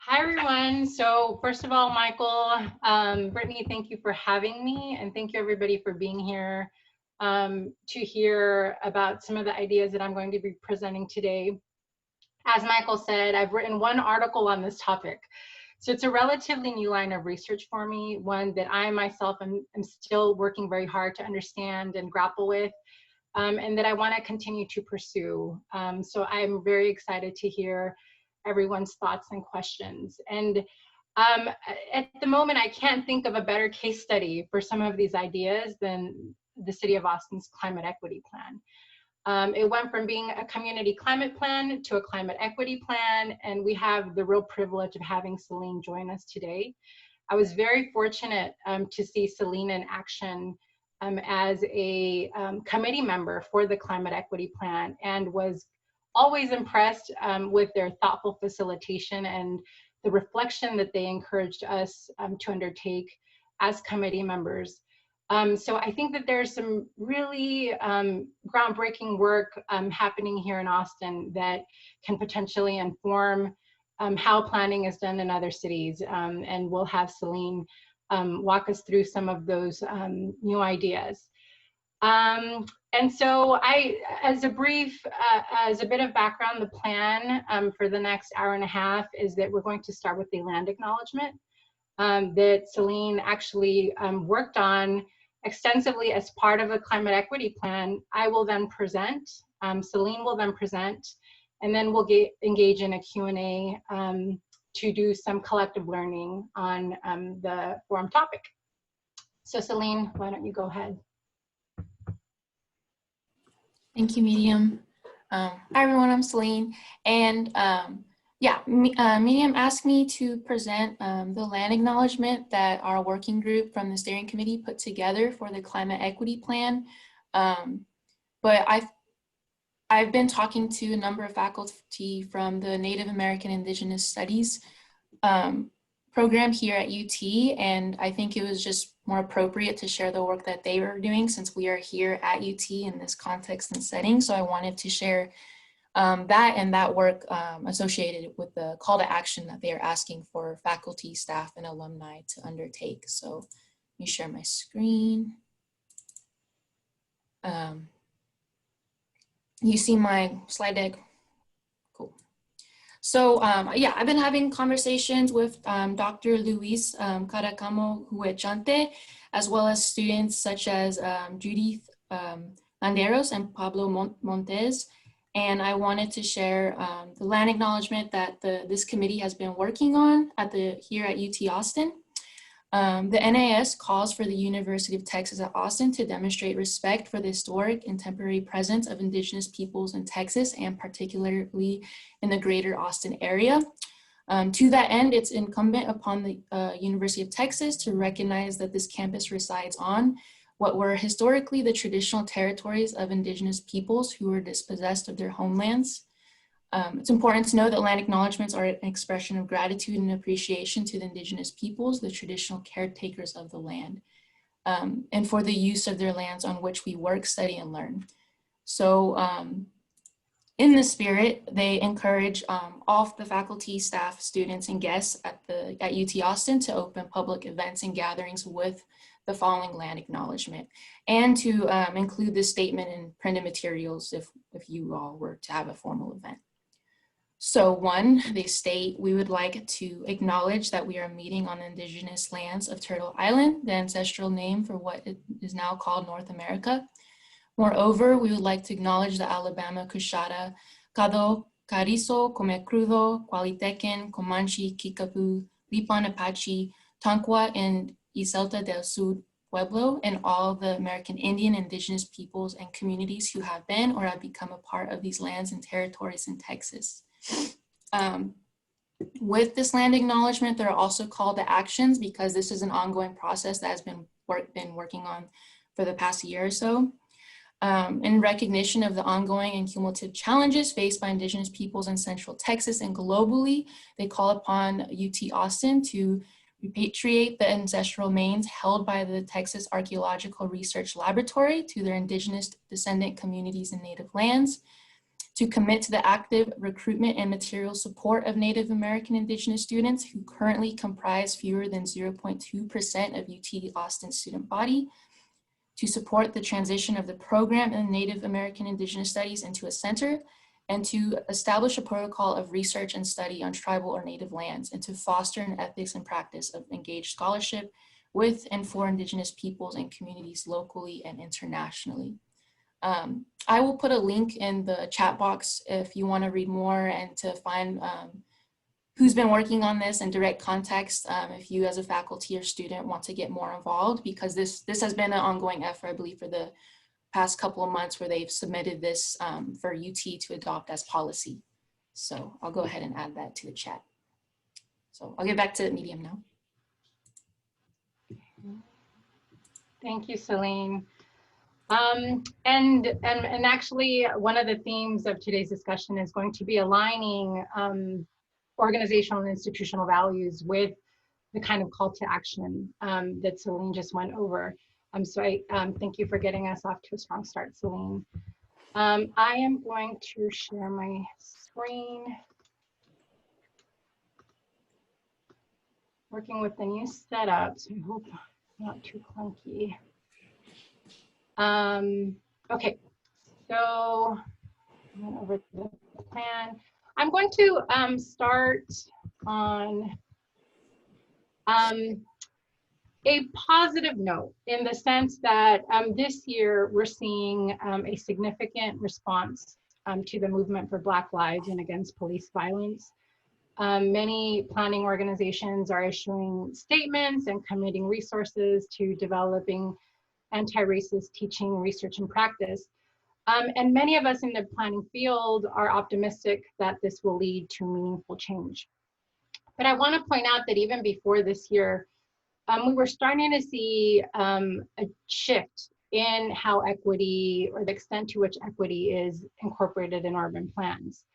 Hi, everyone. So first of all, Michael, Brittany, thank you for having me, and thank you everybody for being here to hear about some of the ideas that I'm going to be presenting today. As Michael said, I've written one article on this topic. So it's a relatively new line of research for me, one that I myself am still working very hard to understand and grapple with, and that I want to continue to pursue. So I'm very excited to hear everyone's thoughts and questions. And at the moment, I can't think of a better case study for some of these ideas than the City of Austin's climate equity plan. It went from being a community climate plan to a climate equity plan, and we have the real privilege of having Celine join us today. I was very fortunate to see Celine in action as a committee member for the climate equity plan, and was always impressed with their thoughtful facilitation and the reflection that they encouraged us to undertake as committee members. So I think that there's some really groundbreaking work happening here in Austin that can potentially inform how planning is done in other cities. And we'll have Celine walk us through some of those new ideas. And so as a bit of background, the plan for the next hour and a half is that we're going to start with the land acknowledgement that Celine actually worked on extensively as part of the climate equity plan. I will then present, Celine will then present, and then we'll engage in a Q&A to do some collective learning on the forum topic. So Celine, why don't you go ahead? Thank you, Miriam. Hi everyone, I'm Celine, and Miriam asked me to present the land acknowledgement that our working group from the steering committee put together for the climate equity plan. But I've been talking to a number of faculty from the Native American Indigenous Studies program here at UT, and I think it was just more appropriate to share the work that they were doing since we are here at UT in this context and setting. So I wanted to share that work associated with the call to action that they are asking for faculty, staff, and alumni to undertake. So let me share my screen. You see my slide deck? Cool. So I've been having conversations with Dr. Luis Caracamo Huechante, as well as students such as Judith Landeros and Pablo Montes. And I wanted to share the land acknowledgement that this committee has been working on here at UT Austin. The NAS calls for the University of Texas at Austin to demonstrate respect for the historic and temporary presence of Indigenous peoples in Texas, and particularly in the greater Austin area. To that end, it's incumbent upon the University of Texas to recognize that this campus resides on what were historically the traditional territories of Indigenous peoples who were dispossessed of their homelands. It's important to know that land acknowledgements are an expression of gratitude and appreciation to the Indigenous peoples, the traditional caretakers of the land, and for the use of their lands on which we work, study, and learn. So in this spirit, they encourage all the faculty, staff, students, and guests at UT Austin to open public events and gatherings with the following land acknowledgement, and to include this statement in printed materials if you all were to have a formal event. So one, they state, we would like to acknowledge that we are meeting on the indigenous lands of Turtle Island, the ancestral name for what is now called North America. Moreover, we would like to acknowledge the Alabama Cushata, Caddo, Carrizo, Comecrudo, Cualitecan, Comanche, Kickapoo, Lipan Apache, Tonquá, and Iselta del Sur Pueblo, and all the American Indian, Indigenous peoples, and communities who have been or have become a part of these lands and territories in Texas. With this land acknowledgement, there are also call to actions, because this is an ongoing process that has been working on for the past year or so. In recognition of the ongoing and cumulative challenges faced by Indigenous peoples in Central Texas and globally, they call upon UT Austin to repatriate the ancestral remains held by the Texas Archaeological Research Laboratory to their Indigenous descendant communities and native lands. to commit to the active recruitment and material support of Native American Indigenous students who currently comprise fewer than 0.2% of UT Austin's student body, to support the transition of the program in Native American Indigenous Studies into a center, and to establish a protocol of research and study on tribal or native lands, and to foster an ethics and practice of engaged scholarship with and for Indigenous peoples and communities locally and internationally. I will put a link in the chat box if you want to read more and to find who's been working on this in direct context, if you as a faculty or student want to get more involved, because this has been an ongoing effort, I believe, for the past couple of months where they've submitted this for UT to adopt as policy. So I'll go ahead and add that to the chat. So I'll get back to Miriam now. Thank you, Celine. And actually, one of the themes of today's discussion is going to be aligning organizational and institutional values with the kind of call to action that Celine just went over. So I thank you for getting us off to a strong start, Celine. I am going to share my screen. Working with the new setup, so I hope not too clunky. Okay, so I went over the plan. I'm going to start on a positive note in the sense that this year we're seeing a significant response to the movement for Black Lives and against police violence. Many planning organizations are issuing statements and committing resources to developing anti-racist teaching, research, and practice. And many of us in the planning field are optimistic that this will lead to meaningful change. But I want to point out that even before this year, we were starting to see a shift in how equity, or the extent to which equity is incorporated in urban plans.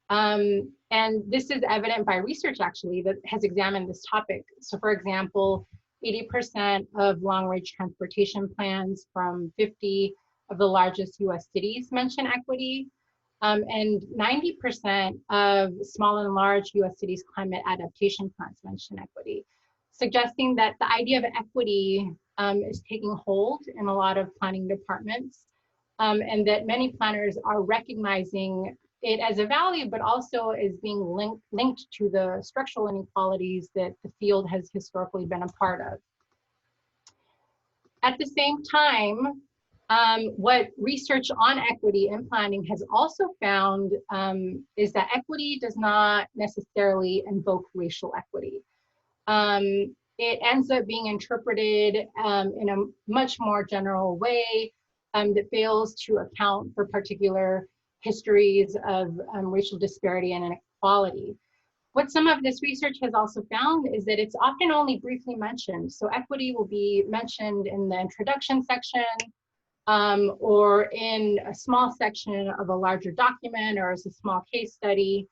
And this is evident by research actually that has examined this topic. So for example, 80% of long-range transportation plans from 50 of the largest US cities mention equity, and 90% of small and large US cities climate adaptation plans mention equity, suggesting that the idea of equity is taking hold in a lot of planning departments, and that many planners are recognizing it as a value, but also as being linked to the structural inequalities that the field has historically been a part of. At the same time, what research on equity in planning has also found is that equity does not necessarily invoke racial equity. It ends up being interpreted in a much more general way that fails to account for particular histories of racial disparity and inequality. What some of this research has also found is that it's often only briefly mentioned. So equity will be mentioned in the introduction section or in a small section of a larger document or as a small case study.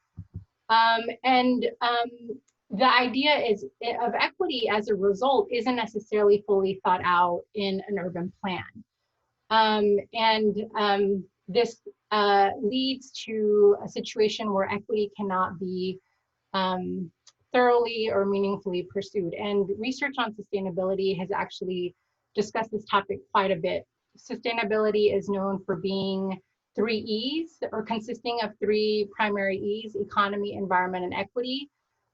The idea is of equity as a result isn't necessarily fully thought out in an urban plan. This leads to a situation where equity cannot be thoroughly or meaningfully pursued. And research on sustainability has actually discussed this topic quite a bit. Sustainability is known for being 3 E's, or consisting of 3 primary E's: economy, environment, and equity.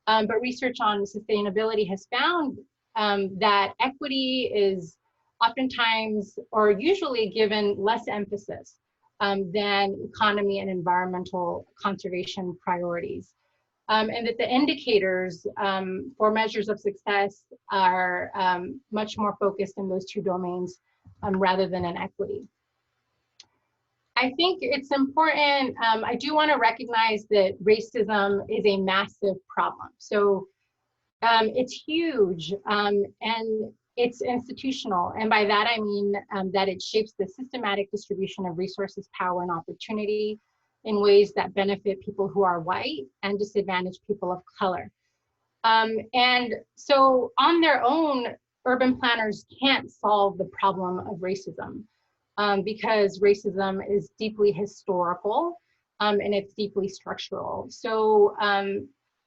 But research on sustainability has found that equity is oftentimes or usually given less emphasis than economy and environmental conservation priorities. And that the indicators for measures of success are much more focused in those 2 domains rather than in equity. I think it's important, I do want to recognize that racism is a massive problem. So it's huge and it's institutional. And by that, I mean that it shapes the systematic distribution of resources, power, and opportunity in ways that benefit people who are white and disadvantage people of color. And so on their own, urban planners can't solve the problem of racism because racism is deeply historical and it's deeply structural. So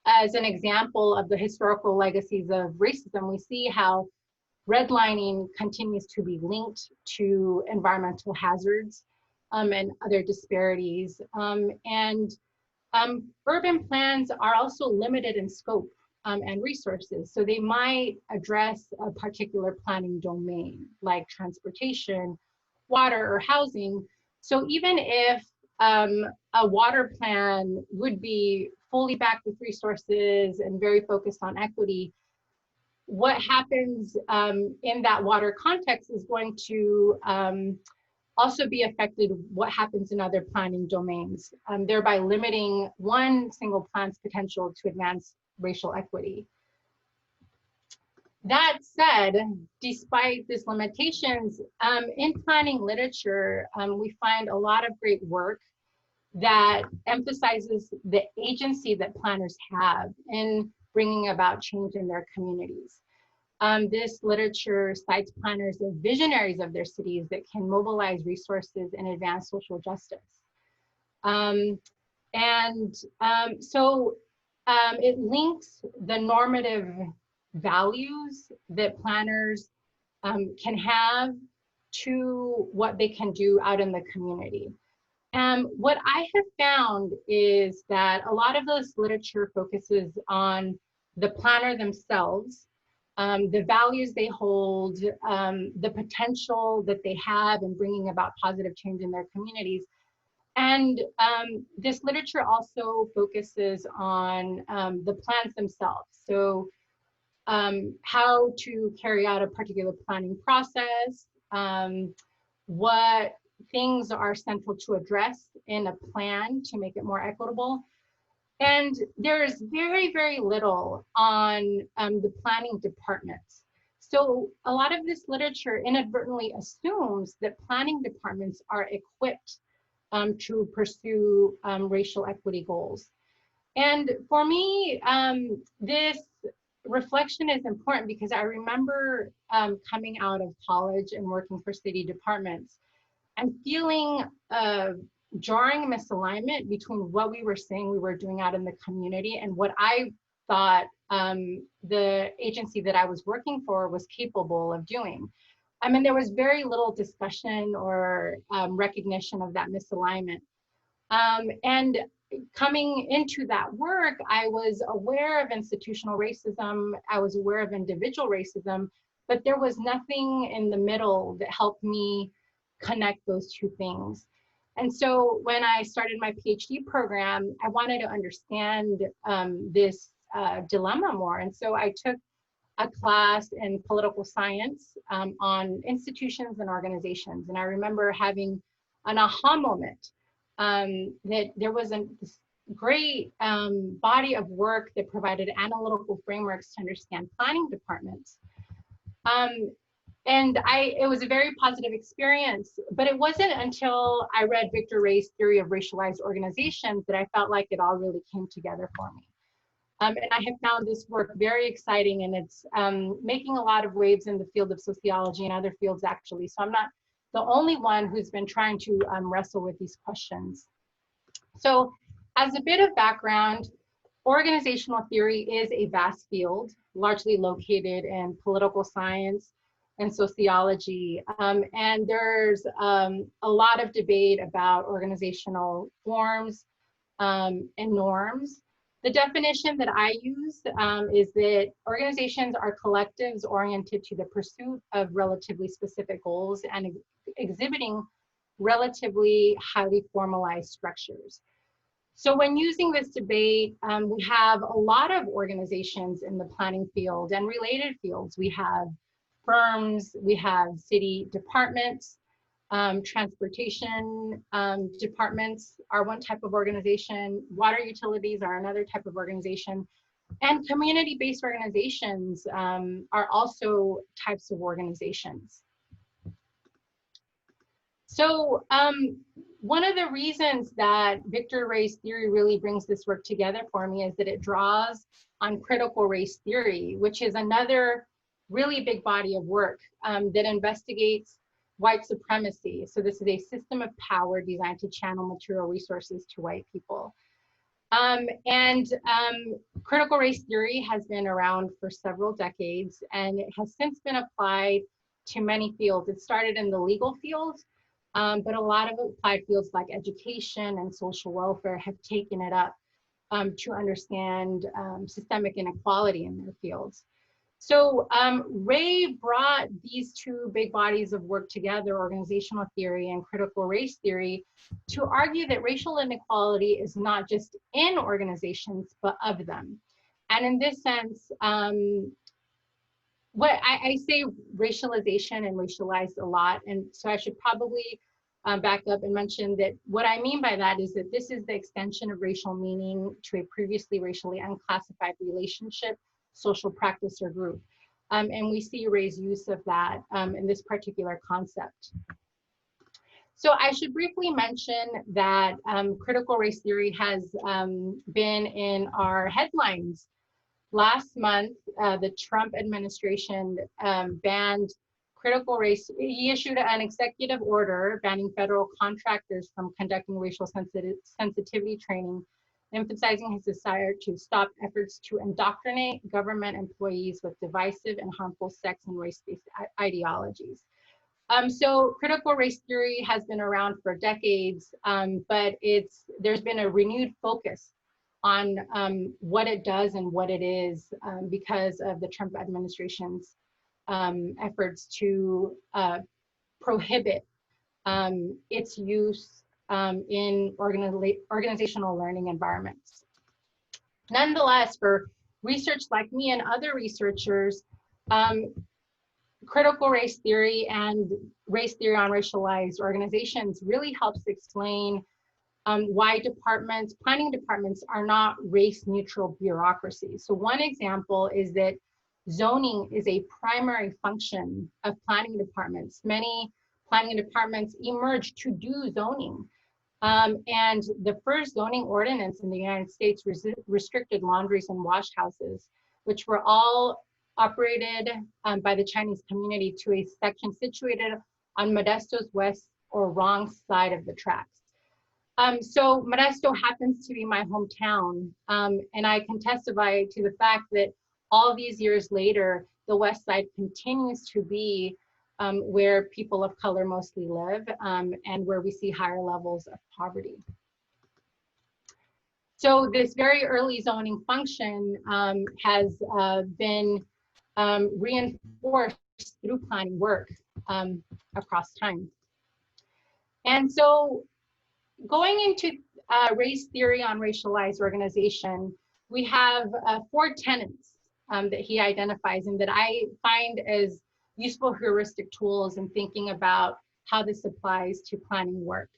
as an example of the historical legacies of racism, we see how redlining continues to be linked to environmental hazards and other disparities. Urban plans are also limited in scope and resources. So they might address a particular planning domain like transportation, water, or housing. So even if a water plan would be fully backed with resources and very focused on equity, what happens in that water context is going to also be affected what happens in other planning domains, thereby limiting one single plan's potential to advance racial equity. That said, despite these limitations, in planning literature, we find a lot of great work that emphasizes the agency that planners have in bringing about change in their communities. This literature cites planners as visionaries of their cities that can mobilize resources and advance social justice. It links the normative values that planners can have to what they can do out in the community. What I have found is that a lot of this literature focuses on the planner themselves, the values they hold, the potential that they have in bringing about positive change in their communities. And this literature also focuses on the plans themselves. So how to carry out a particular planning process, what things are central to address in a plan to make it more equitable. And there's very, very little on the planning departments. So a lot of this literature inadvertently assumes that planning departments are equipped to pursue racial equity goals. And for me, this reflection is important because I remember coming out of college and working for city departments and feeling jarring misalignment between what we were saying we were doing out in the community and what I thought the agency that I was working for was capable of doing. I mean, there was very little discussion or recognition of that misalignment. And coming into that work, I was aware of institutional racism, I was aware of individual racism, but there was nothing in the middle that helped me connect those two things. And so when I started my PhD program, I wanted to understand this dilemma more. And so I took a class in political science on institutions and organizations. And I remember having an aha moment that there was a great body of work that provided analytical frameworks to understand planning departments. And it was a very positive experience, but it wasn't until I read Victor Ray's theory of racialized organizations that I felt like it all really came together for me. And I have found this work very exciting, and it's making a lot of waves in the field of sociology and other fields actually. So I'm not the only one who's been trying to wrestle with these questions. So as a bit of background, organizational theory is a vast field, largely located in political science and sociology. And there's a lot of debate about organizational forms and norms. The definition that I use is that organizations are collectives oriented to the pursuit of relatively specific goals and exhibiting relatively highly formalized structures. So when using this debate, we have a lot of organizations in the planning field and related fields. We have firms, we have city departments, transportation departments are one type of organization, water utilities are another type of organization, and community-based organizations are also types of organizations. So one of the reasons that Victor Ray's theory really brings this work together for me is that it draws on critical race theory, which is another really big body of work that investigates white supremacy. So this is a system of power designed to channel material resources to white people. Critical race theory has been around for several decades, and it has since been applied to many fields. It started in the legal field, but a lot of applied fields like education and social welfare have taken it up to understand systemic inequality in their fields. So Ray brought these two big bodies of work together, organizational theory and critical race theory, to argue that racial inequality is not just in organizations, but of them. And in this sense, what I say racialization and racialized a lot, and so I should probably back up and mention that what I mean by that is that this is the extension of racial meaning to a previously racially unclassified relationship, social practice, or group. And we see Ray's use of that in this particular concept. So I should briefly mention that critical race theory has been in our headlines. Last month, the Trump administration banned critical race. He issued an executive order banning federal contractors from conducting racial sensitivity training, emphasizing his desire to stop efforts to indoctrinate government employees with divisive and harmful sex and race-based ideologies. So critical race theory has been around for decades, but there's been a renewed focus on what it does and what it is because of the Trump administration's efforts to prohibit its use in organizational learning environments. Nonetheless, for research like me and other researchers, critical race theory and race theory on racialized organizations really helps explain why planning departments are not race neutral bureaucracies. So one example is that zoning is a primary function of planning departments. Many planning departments emerged to do zoning. And the first zoning ordinance in the United States restricted laundries and wash houses, which were all operated by the Chinese community to a section situated on Modesto's west or wrong side of the tracks. So Modesto happens to be my hometown, and I can testify to the fact that all these years later, the West Side continues to be where people of color mostly live and where we see higher levels of poverty. So this very early zoning function has been reinforced through planning work across time. And so going into race theory on racialized organization, we have 4 tenets that he identifies and that I find as useful heuristic tools in thinking about how this applies to planning work.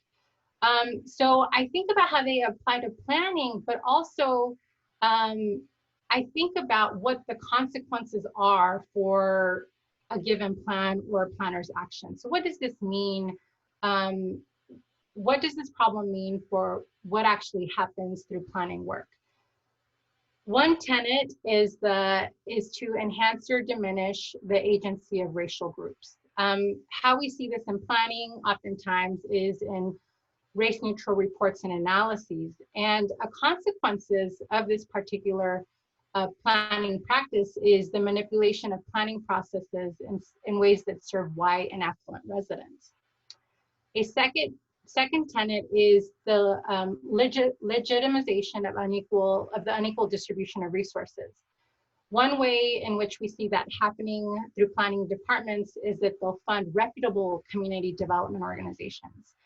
So I think about how they apply to planning, but also I think about what the consequences are for a given plan or a planner's action. So what does this mean? What does this problem mean for what actually happens through planning work? One tenet is to enhance or diminish the agency of racial groups. How we see this in planning oftentimes is in race neutral reports and analyses. And consequences of this particular planning practice is the manipulation of planning processes in ways that serve white and affluent residents. A second tenet is the legitimization of the unequal distribution of resources. One way in which we see that happening through planning departments is that they'll fund reputable community development organizations.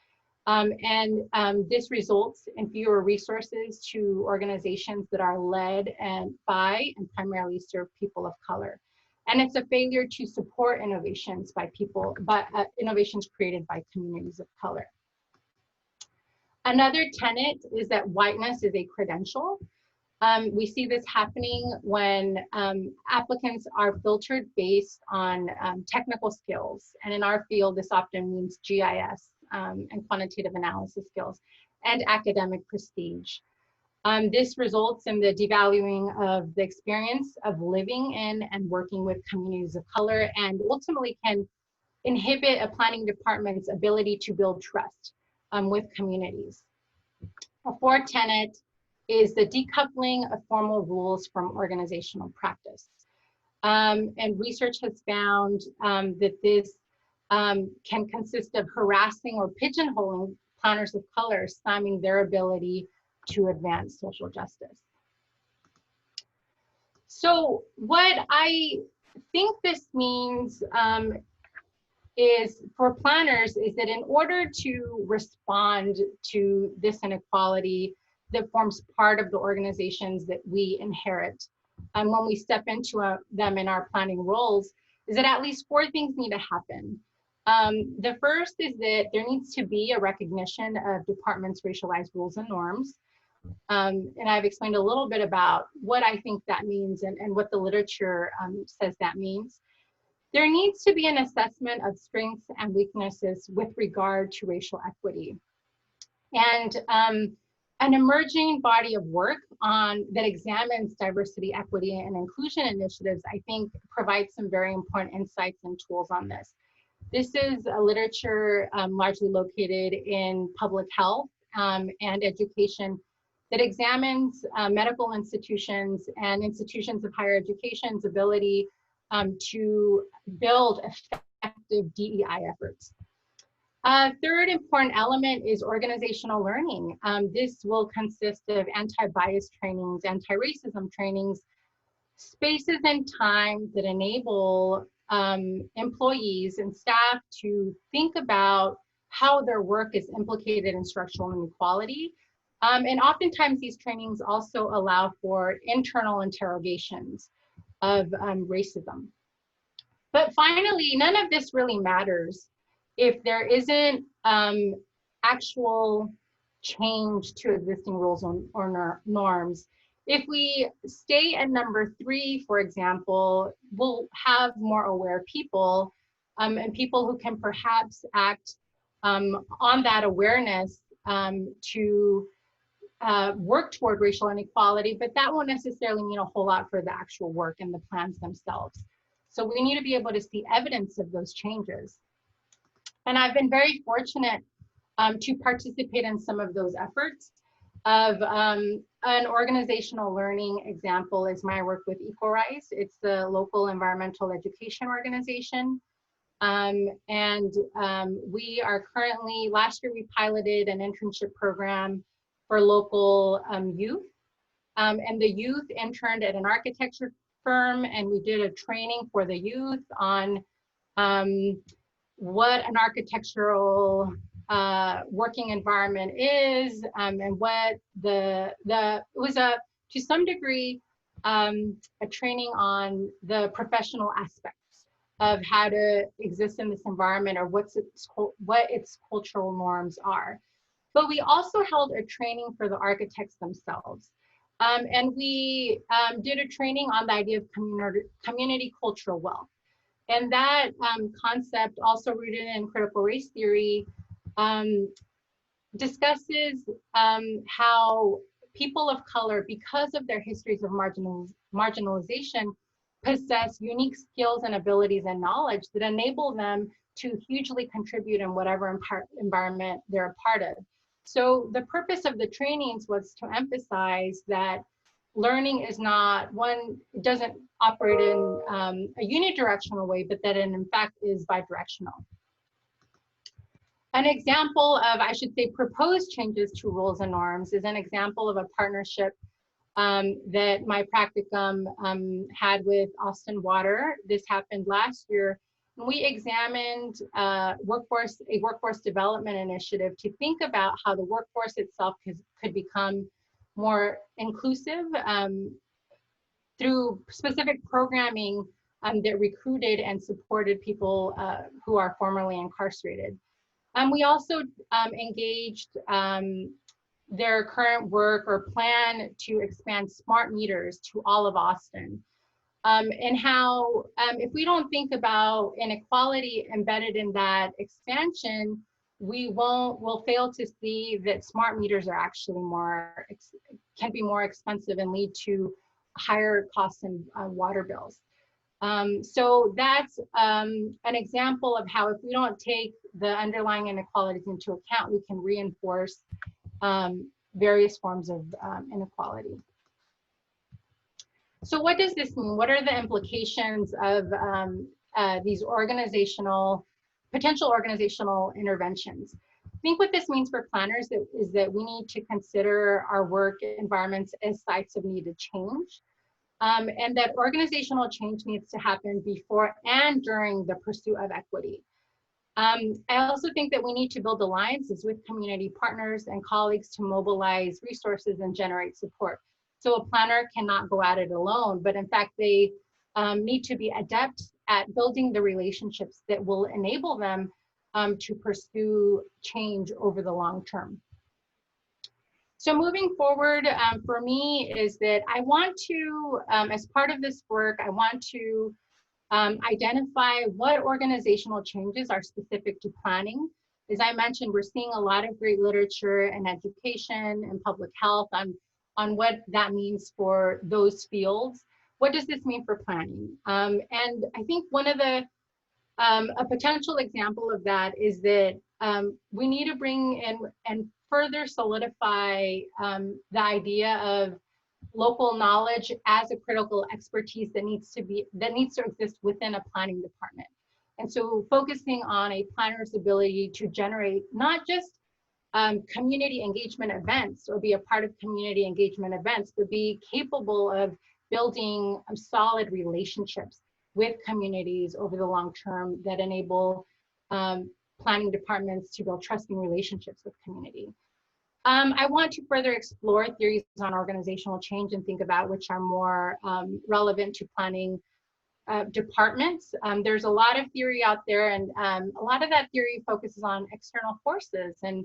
This results in fewer resources to organizations that are led by and primarily serve people of color. And it's a failure to support innovations innovations created by communities of color. Another tenet is that whiteness is a credential. We see this happening when applicants are filtered based on technical skills. And in our field, this often means GIS and quantitative analysis skills and academic prestige. This results in the devaluing of the experience of living in and working with communities of color, and ultimately can inhibit a planning department's ability to build trust with communities. A fourth tenet is the decoupling of formal rules from organizational practice. And research has found that this can consist of harassing or pigeonholing planners of color, slamming their ability to advance social justice. So what I think this means is for planners is that in order to respond to this inequality that forms part of the organizations that we inherit, when we step into them in our planning roles, is that at least 4 things need to happen. The first is that there needs to be a recognition of departments' racialized rules and norms. And I've explained a little bit about what I think that means and what the literature says that means. There needs to be an assessment of strengths and weaknesses with regard to racial equity. And an emerging body of work that examines diversity, equity, and inclusion initiatives, I think, provides some very important insights and tools on this. This is a literature largely located in public health and education that examines medical institutions and institutions of higher education's ability to build effective DEI efforts. Third important element is organizational learning. This will consist of anti-bias trainings, anti-racism trainings, spaces and time that enable employees and staff to think about how their work is implicated in structural inequality. And oftentimes these trainings also allow for internal interrogations of racism. But finally, none of this really matters if there isn't actual change to existing rules or norms. If we stay at number 3, for example, we'll have more aware people and people who can perhaps act on that awareness to work toward racial inequality, but that won't necessarily mean a whole lot for the actual work and the plans themselves. So we need to be able to see evidence of those changes. And I've been very fortunate to participate in some of those efforts. Of an organizational learning example is my work with EqualRise. It's the local environmental education organization. We are currently, last year we piloted an internship program for local youth. And the youth interned at an architecture firm, and we did a training for the youth on what an architectural working environment is, and what it was to some degree a training on the professional aspects of how to exist in this environment, or what its cultural norms are. But we also held a training for the architects themselves. And we did a training on the idea of community cultural wealth. And that concept, also rooted in critical race theory, discusses how people of color, because of their histories of marginalization, possess unique skills and abilities and knowledge that enable them to hugely contribute in whatever environment they're a part of. So the purpose of the trainings was to emphasize that learning is not it doesn't operate in a unidirectional way, but that it in fact is bidirectional. An example of, I should say, proposed changes to rules and norms is an example of a partnership that my practicum had with Austin Water. This happened last year. We examined a workforce development initiative to think about how the workforce itself could become more inclusive through specific programming that recruited and supported people who are formerly incarcerated. We also engaged their current work or plan to expand smart meters to all of Austin. And how, if we don't think about inequality embedded in that expansion, we'll fail to see that smart meters are actually can be more expensive and lead to higher costs in water bills. So that's an example of how if we don't take the underlying inequalities into account, we can reinforce various forms of inequality. So what does this mean? What are the implications of these potential organizational interventions? I think what this means for planners is that we need to consider our work environments as sites of needed change, and that organizational change needs to happen before and during the pursuit of equity. I also think that we need to build alliances with community partners and colleagues to mobilize resources and generate support. So a planner cannot go at it alone, but in fact, they need to be adept at building the relationships that will enable them to pursue change over the long term. So moving forward for me is that I want to, as part of this work, I want to identify what organizational changes are specific to planning. As I mentioned, we're seeing a lot of great literature in education and public health on what that means for those fields. What does this mean for planning? And I think one of the, a potential example of that is that we need to bring in and further solidify the idea of local knowledge as a critical expertise that needs to exist within a planning department. And so focusing on a planner's ability to generate not just community engagement events or be a part of community engagement events, but be capable of building solid relationships with communities over the long term that enable planning departments to build trusting relationships with community. I want to further explore theories on organizational change and think about which are more relevant to planning departments. There's a lot of theory out there, and a lot of that theory focuses on external forces, and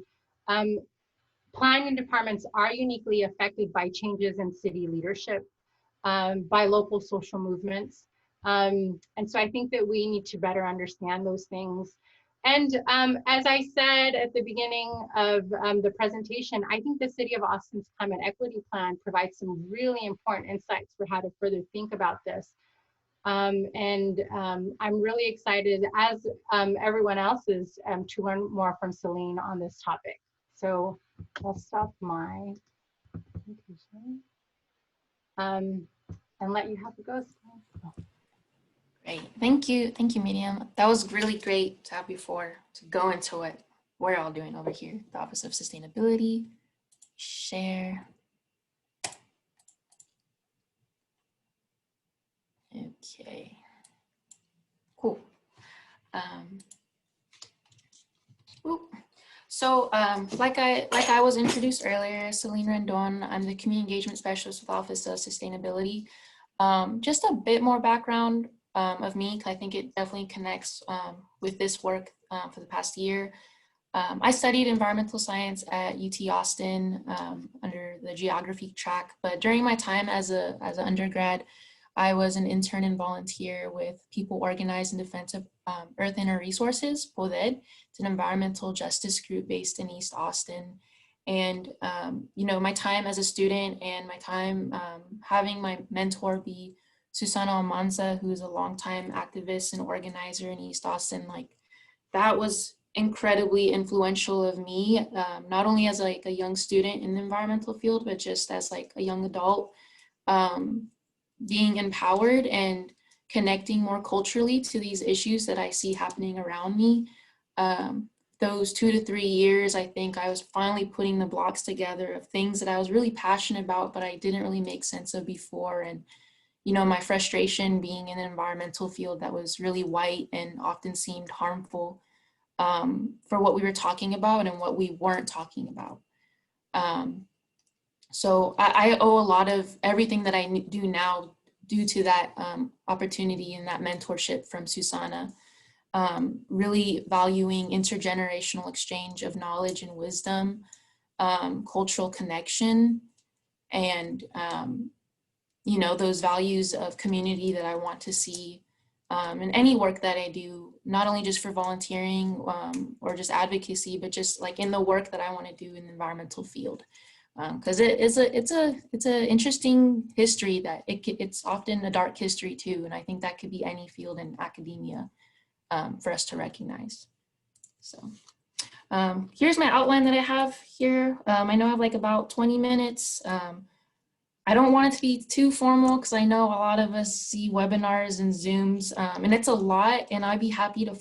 planning departments are uniquely affected by changes in city leadership, by local social movements. And so I think that we need to better understand those things. And as I said at the beginning of the presentation, I think the City of Austin's Climate Equity Plan provides some really important insights for how to further think about this. I'm really excited, as everyone else is, to learn more from Celine on this topic. So I'll stop my presentation and let you have a go. Great, thank you, Miriam. That was really great to have you to go into what we're all doing over here, the Office of Sustainability. Share. Okay, cool. So like I was introduced earlier, Celine Rendon, I'm the Community Engagement Specialist with the Office of Sustainability. Just a bit more background of me, because I think it definitely connects with this work for the past year. I studied environmental science at UT Austin under the geography track, but during my time as an undergrad, I was an intern and volunteer with People Organized in Defense of Earth and Her Resources, PODED. It's an environmental justice group based in East Austin. And, you know, my time as a student and my time having my mentor be Susana Almanza, who's a longtime activist and organizer in East Austin, like that was incredibly influential of me, not only as like a young student in the environmental field, but just as like a young adult, being empowered and connecting more culturally to these issues that I see happening around me. Those 2 to 3 years, I think I was finally putting the blocks together of things that I was really passionate about, but I didn't really make sense of before. And, you know, my frustration being in an environmental field that was really white and often seemed harmful for what we were talking about and what we weren't talking about. So I owe a lot of everything that I do now due to that opportunity and that mentorship from Susana, really valuing intergenerational exchange of knowledge and wisdom, cultural connection, and, you know, those values of community that I want to see in any work that I do, not only just for volunteering or just advocacy, but just like in the work that I want to do in the environmental field. because it's a interesting history that it's often a dark history too, and I think that could be any field in academia for us to recognize. So here's my outline that I have here. I know I have like about 20 minutes. I don't want it to be too formal because I know a lot of us see webinars and Zooms, and it's a lot, and I'd be happy to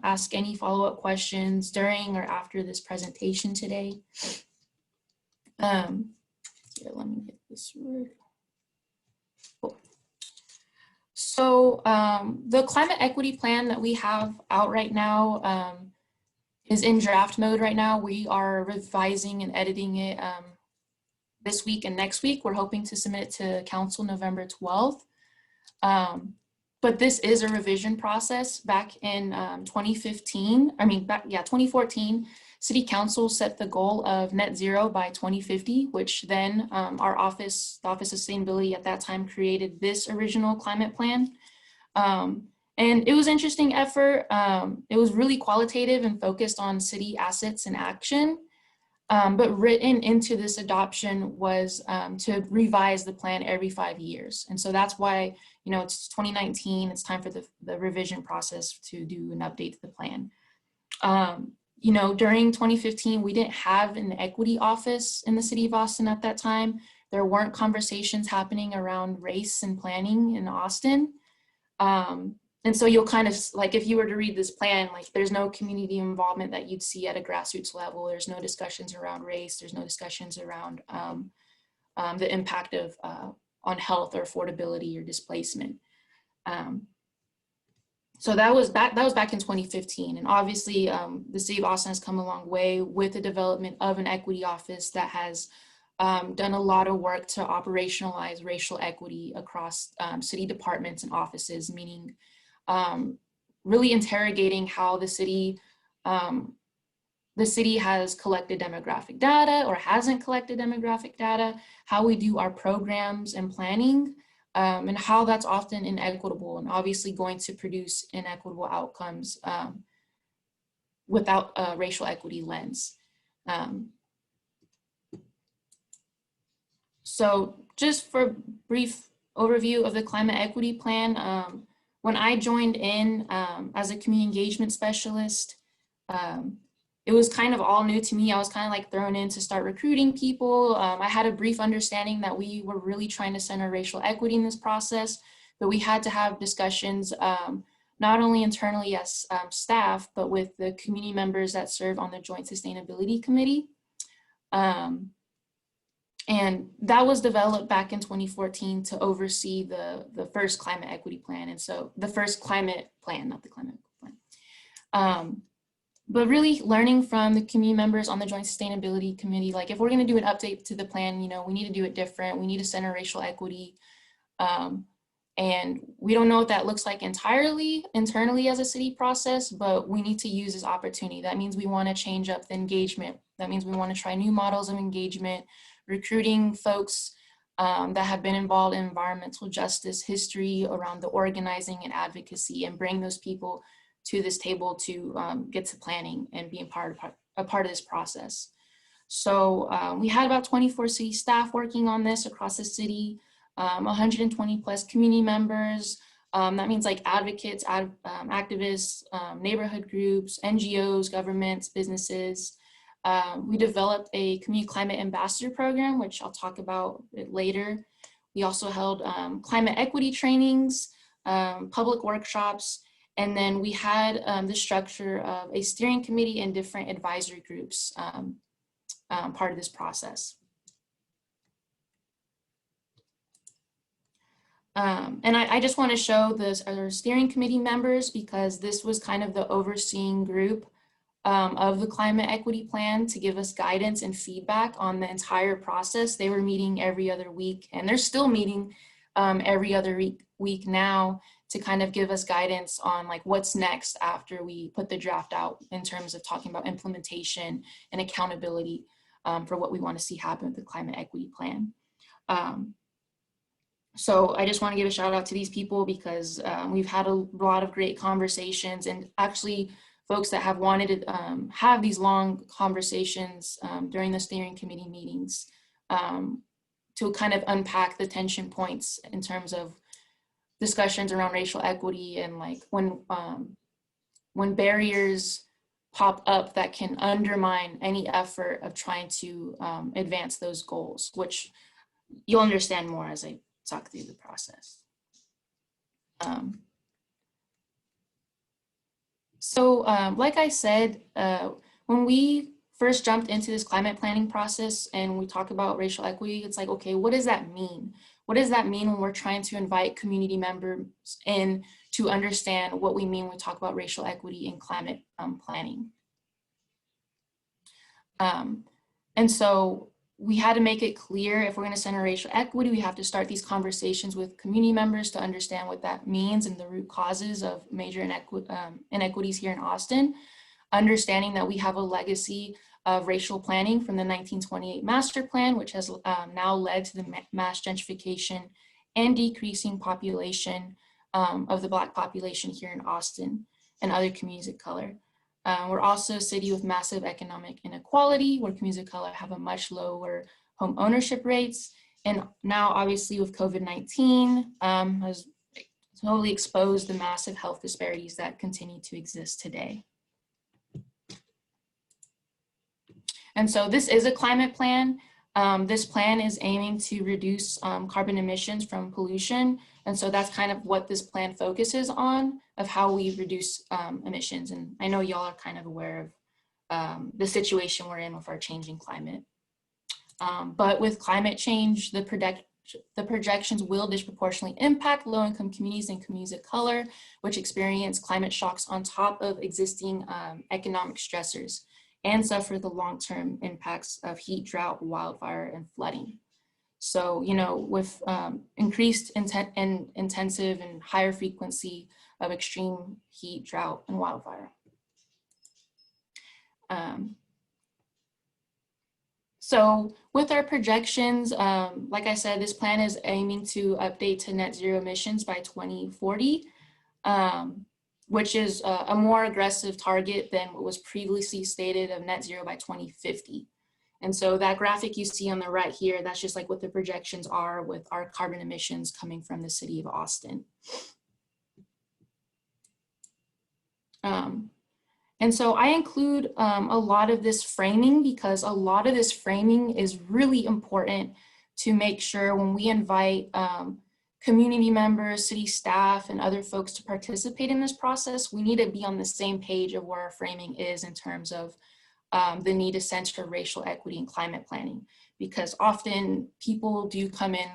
ask any follow-up questions during or after this presentation today. Here, let me get this word. Cool. So the climate equity plan that we have out right now is in draft mode right now. We are revising and editing it this week and next week. We're hoping to submit it to council November 12th. But this is a revision process. Back in 2014, City Council set the goal of net zero by 2050, which then our office, the Office of Sustainability at that time, created this original climate plan. And it was an interesting effort. It was really qualitative and focused on city assets and action. But written into this adoption was to revise the plan every 5 years. And so that's why, you know, it's 2019, it's time for the revision process to do an update to the plan. You know, during 2015, we didn't have an equity office in the city of Austin at that time. There weren't conversations happening around race and planning in Austin. And so you'll kind of, like, if you were to read this plan, like, there's no community involvement that you'd see at a grassroots level. There's no discussions around race. There's no discussions around the impact of on health or affordability or displacement. So that was back in 2015. And obviously the city of Austin has come a long way with the development of an equity office that has done a lot of work to operationalize racial equity across city departments and offices, meaning really interrogating how the city has collected demographic data or hasn't collected demographic data, how we do our programs and planning, and how that's often inequitable and obviously going to produce inequitable outcomes without a racial equity lens. So just for a brief overview of the climate equity plan, when I joined in as a community engagement specialist, it was kind of all new to me. I was kind of like thrown in to start recruiting people. I had a brief understanding that we were really trying to center racial equity in this process, but we had to have discussions not only internally as staff, but with the community members that serve on the Joint Sustainability Committee. And that was developed back in 2014 to oversee the first climate equity plan. And so the first climate plan, not the climate plan. But really learning from the community members on the Joint Sustainability Committee, like, if we're going to do an update to the plan, you know, we need to do it different. We need to center racial equity. And we don't know what that looks like entirely internally as a city process, but we need to use this opportunity. That means we want to change up the engagement. That means we want to try new models of engagement, recruiting folks that have been involved in environmental justice history around the organizing and advocacy, and bring those people to this table to get to planning and being a part of this process. So we had about 24 city staff working on this across the city, 120 plus community members. That means like advocates, activists, neighborhood groups, NGOs, governments, businesses. We developed a community climate ambassador program, which I'll talk about later. We also held climate equity trainings, public workshops, and then we had the structure of a steering committee and different advisory groups part of this process. And I just want to show our steering committee members, because this was kind of the overseeing group of the climate equity plan to give us guidance and feedback on the entire process. They were meeting every other week, and they're still meeting every other week now to kind of give us guidance on like what's next after we put the draft out in terms of talking about implementation and accountability for what we want to see happen with the climate equity plan. So I just want to give a shout out to these people, because we've had a lot of great conversations, and actually folks that have wanted to have these long conversations during the steering committee meetings to kind of unpack the tension points in terms of discussions around racial equity and like when barriers pop up that can undermine any effort of trying to advance those goals, which you'll understand more as I talk through the process. Like I said, when we first jumped into this climate planning process and we talk about racial equity, it's like, okay, what does that mean? What does that mean when we're trying to invite community members in to understand what we mean when we talk about racial equity in climate planning? And so we had to make it clear if we're going to center racial equity, we have to start these conversations with community members to understand what that means and the root causes of major inequities here in Austin, understanding that we have a legacy of racial planning from the 1928 master plan, which has now led to the mass gentrification and decreasing population of the Black population here in Austin and other communities of color. We're also a city with massive economic inequality, where communities of color have a much lower home ownership rates. And now obviously with COVID-19 has totally exposed the massive health disparities that continue to exist today. And so this is a climate plan. This plan is aiming to reduce carbon emissions from pollution. And so that's kind of what this plan focuses on, of how we reduce emissions. And I know y'all are kind of aware of the situation we're in with our changing climate. But with climate change, the projections will disproportionately impact low-income communities and communities of color, which experience climate shocks on top of existing economic stressors, and suffer the long-term impacts of heat, drought, wildfire, and flooding. So, you know, with increased intensive and higher frequency of extreme heat, drought, and wildfire. So with our projections, like I said, this plan is aiming to update to net zero emissions by 2040. Which is a more aggressive target than what was previously stated of net zero by 2050. And so that graphic you see on the right here, that's just like what the projections are with our carbon emissions coming from the city of Austin. And so I include a lot of this framing because a lot of this framing is really important to make sure when we invite community members, city staff, and other folks to participate in this process, we need to be on the same page of where our framing is in terms of the need to center racial equity in climate planning. Because often people do come in,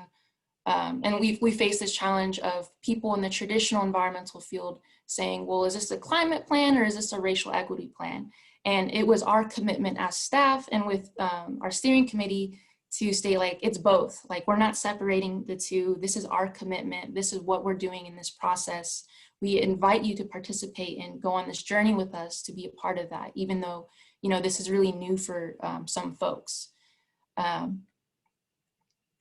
and we face this challenge of people in the traditional environmental field saying, well, is this a climate plan or is this a racial equity plan? And it was our commitment as staff and with our steering committee to stay like, it's both. Like, we're not separating the two. This is our commitment. This is what we're doing in this process. We invite you to participate and go on this journey with us to be a part of that, even though, you know, this is really new for some folks.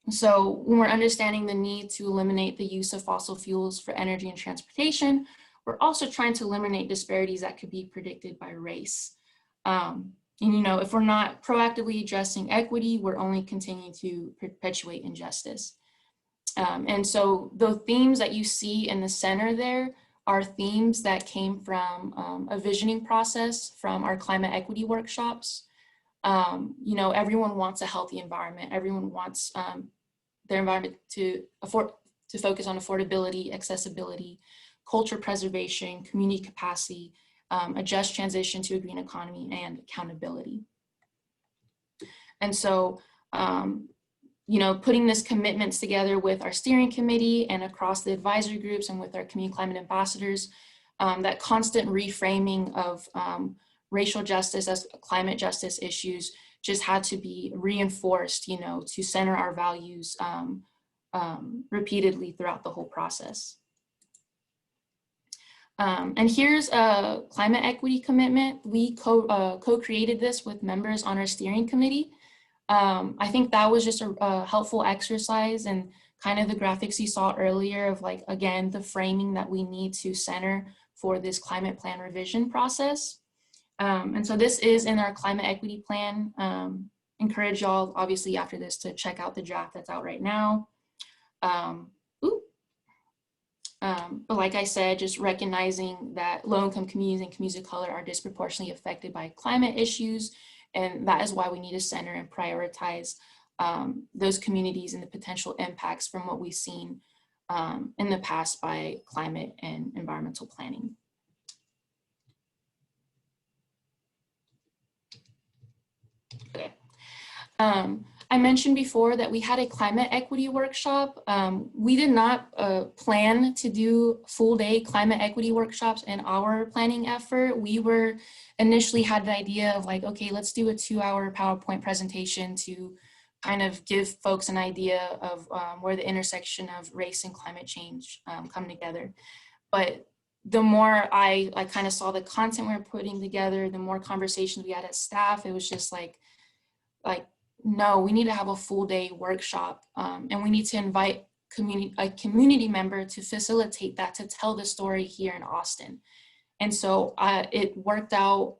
So when we're understanding the need to eliminate the use of fossil fuels for energy and transportation, we're also trying to eliminate disparities that could be predicted by race. And, you know, if we're not proactively addressing equity, we're only continuing to perpetuate injustice. And so the themes that you see in the center there are themes that came from a visioning process from our climate equity workshops. You know, everyone wants a healthy environment. Everyone wants their environment to focus on affordability, accessibility, culture preservation, community capacity, a just transition to a green economy, and accountability. And so, you know, putting this commitments together with our steering committee and across the advisory groups and with our community climate ambassadors, that constant reframing of racial justice as climate justice issues just had to be reinforced, you know, to center our values repeatedly throughout the whole process. And here's a climate equity commitment. We co-created this with members on our steering committee. I think that was just a helpful exercise, and kind of the graphics you saw earlier of, like, again, the framing that we need to center for this climate plan revision process. And so this is in our climate equity plan. encourage y'all, obviously, after this to check out the draft that's out right now. But like I said, just recognizing that low-income communities and communities of color are disproportionately affected by climate issues. And that is why we need to center and prioritize those communities and the potential impacts from what we've seen in the past by climate and environmental planning. Okay. I mentioned before that we had a climate equity workshop. We did not plan to do full day climate equity workshops in our planning effort. We were initially had the idea of like, okay, let's do a 2-hour PowerPoint presentation to kind of give folks an idea of where the intersection of race and climate change come together. But the more I kind of saw the content we were putting together, the more conversations we had as staff, it was just like, no, we need to have a full day workshop and we need to invite a community member to facilitate that, to tell the story here in Austin. And so it worked out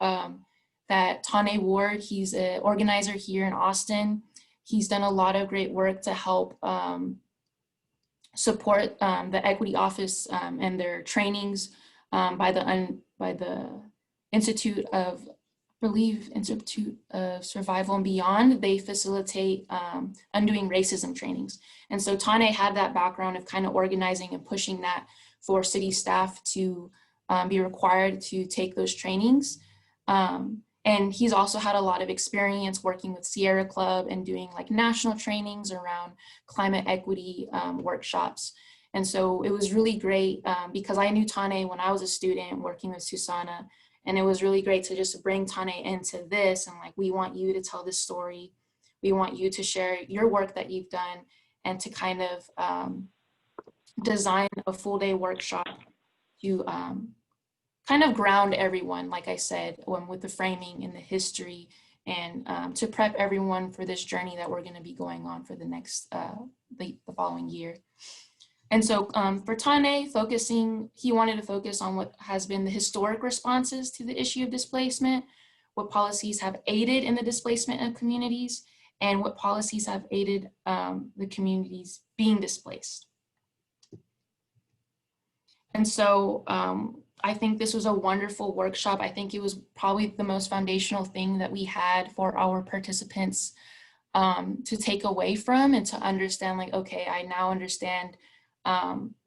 that Tane Ward, he's an organizer here in Austin. He's done a lot of great work to help support the Equity Office and their trainings by the Institute of Institute of Survival and Beyond. They facilitate undoing racism trainings. And so Tane had that background of kind of organizing and pushing that for city staff to be required to take those trainings. And he's also had a lot of experience working with Sierra Club and doing like national trainings around climate equity workshops. And so it was really great because I knew Tane when I was a student working with Susanna. And it was really great to just bring Tane into this and like, we want you to tell this story. We want you to share your work that you've done and to kind of design a full day workshop to kind of ground everyone, like I said, with the framing and the history and to prep everyone for this journey that we're gonna be going on for the next, the following year. And so for Tane, he wanted to focus on what has been the historic responses to the issue of displacement, what policies have aided in the displacement of communities, and what policies have aided the communities being displaced. And so I think this was a wonderful workshop. I think it was probably the most foundational thing that we had for our participants to take away from and to understand like, okay, I now understand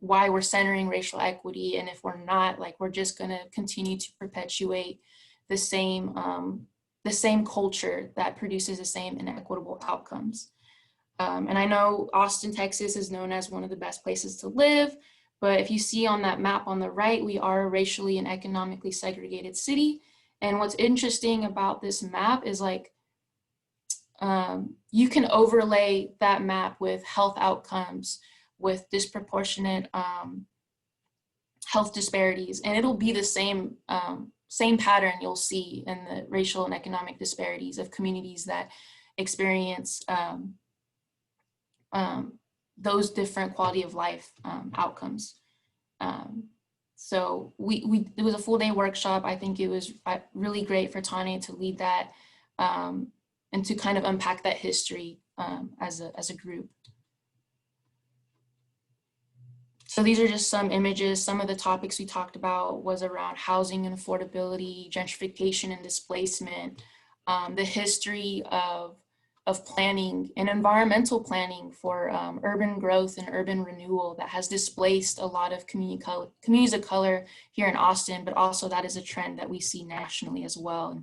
why we're centering racial equity, and if we're not, like we're just going to continue to perpetuate the same culture that produces the same inequitable outcomes. And I know Austin, Texas is known as one of the best places to live, but if you see on that map on the right, we are a racially and economically segregated city. And what's interesting about this map is like, you can overlay that map with health outcomes, with disproportionate health disparities, and it'll be the same pattern you'll see in the racial and economic disparities of communities that experience those different quality of life outcomes. So it was a full day workshop. I think it was really great for Tane to lead that and to kind of unpack that history as a group. So these are just some images. Some of the topics we talked about was around housing and affordability, gentrification and displacement, the history of planning and environmental planning for urban growth and urban renewal that has displaced a lot of communities of color here in Austin, but also that is a trend that we see nationally as well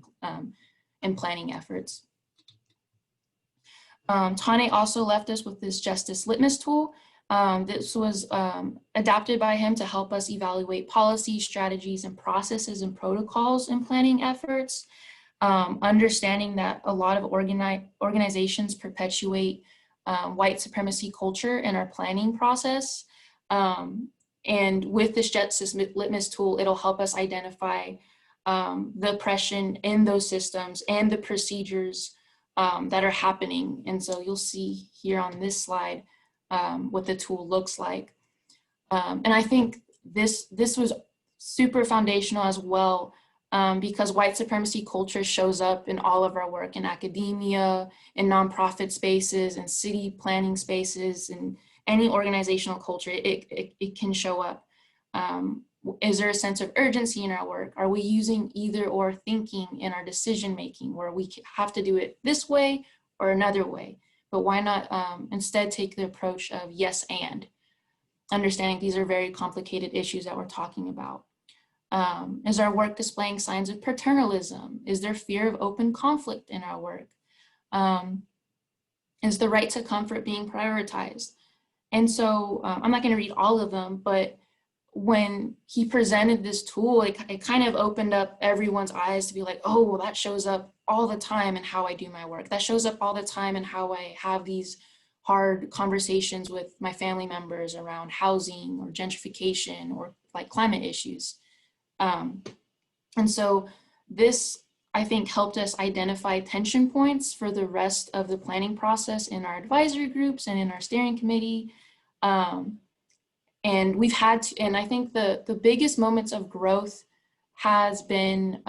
in planning efforts. Tane also left us with this justice litmus tool. This was adapted by him to help us evaluate policies, strategies, and processes and protocols in planning efforts, understanding that a lot of organizations perpetuate white supremacy culture in our planning process. And with this justice litmus tool, it'll help us identify the oppression in those systems and the procedures that are happening. And so you'll see here on this slide what the tool looks like. And I think this was super foundational as well because white supremacy culture shows up in all of our work, in academia, in nonprofit spaces, in city planning spaces, and any organizational culture, it can show up. Is there a sense of urgency in our work? Are we using either or thinking in our decision making, where we have to do it this way or another way? But why not instead take the approach of yes and, understanding these are very complicated issues that we're talking about. Is our work displaying signs of paternalism? Is there fear of open conflict in our work? Is the right to comfort being prioritized? And so I'm not going to read all of them, but when he presented this tool, it kind of opened up everyone's eyes to be like, oh, well, that shows up all the time in how I do my work. That shows up all the time in how I have these hard conversations with my family members around housing or gentrification or like climate issues. And so this, I think, helped us identify tension points for the rest of the planning process in our advisory groups and in our steering committee. And we've had to, and I think the biggest moments of growth has been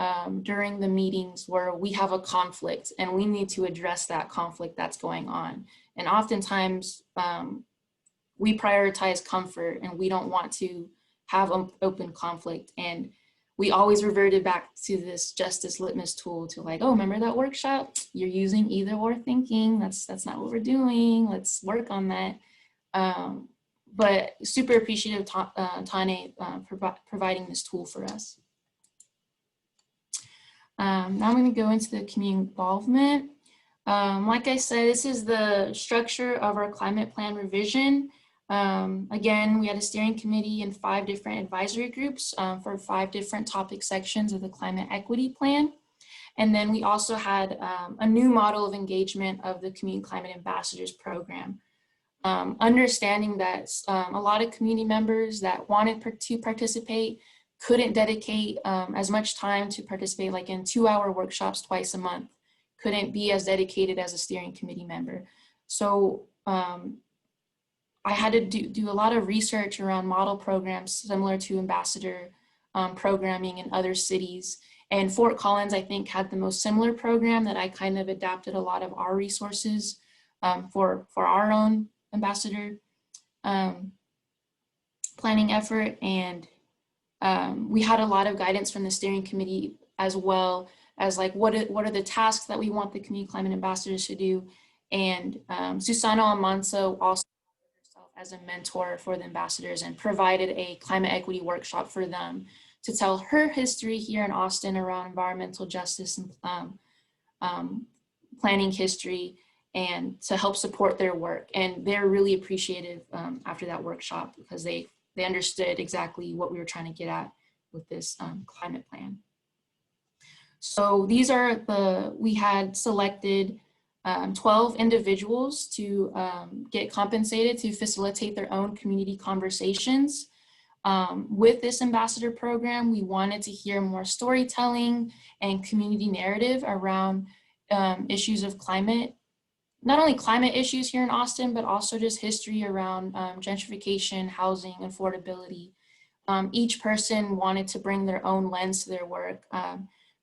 during the meetings where we have a conflict and we need to address that conflict that's going on. And oftentimes we prioritize comfort and we don't want to have open conflict. And we always reverted back to this justice litmus tool to like, oh, remember that workshop? You're using either or thinking. That's not what we're doing. Let's work on that. But super appreciative Tane providing this tool for us. Now I'm going to go into the community involvement. Like I said, this is the structure of our climate plan revision. Again, we had a steering committee and 5 different advisory groups for 5 different topic sections of the climate equity plan. And then we also had a new model of engagement of the Community Climate Ambassadors program. Understanding that a lot of community members that wanted to participate couldn't dedicate as much time to participate, like in 2-hour workshops twice a month, couldn't be as dedicated as a steering committee member. So I had to do a lot of research around model programs similar to ambassador programming in other cities. And Fort Collins, I think, had the most similar program that I kind of adapted a lot of our resources for our own ambassador planning effort. And we had a lot of guidance from the steering committee, as well as like what are the tasks that we want the community climate ambassadors to do. And Susana Almanzo also herself as a mentor for the ambassadors and provided a climate equity workshop for them to tell her history here in Austin around environmental justice and planning history, and to help support their work. And they're really appreciative after that workshop, because they understood exactly what we were trying to get at with this climate plan. So these are we had selected 12 individuals to get compensated to facilitate their own community conversations. With this ambassador program, we wanted to hear more storytelling and community narrative around issues of climate, not only climate issues here in Austin, but also just history around gentrification, housing, affordability. Each person wanted to bring their own lens to their work.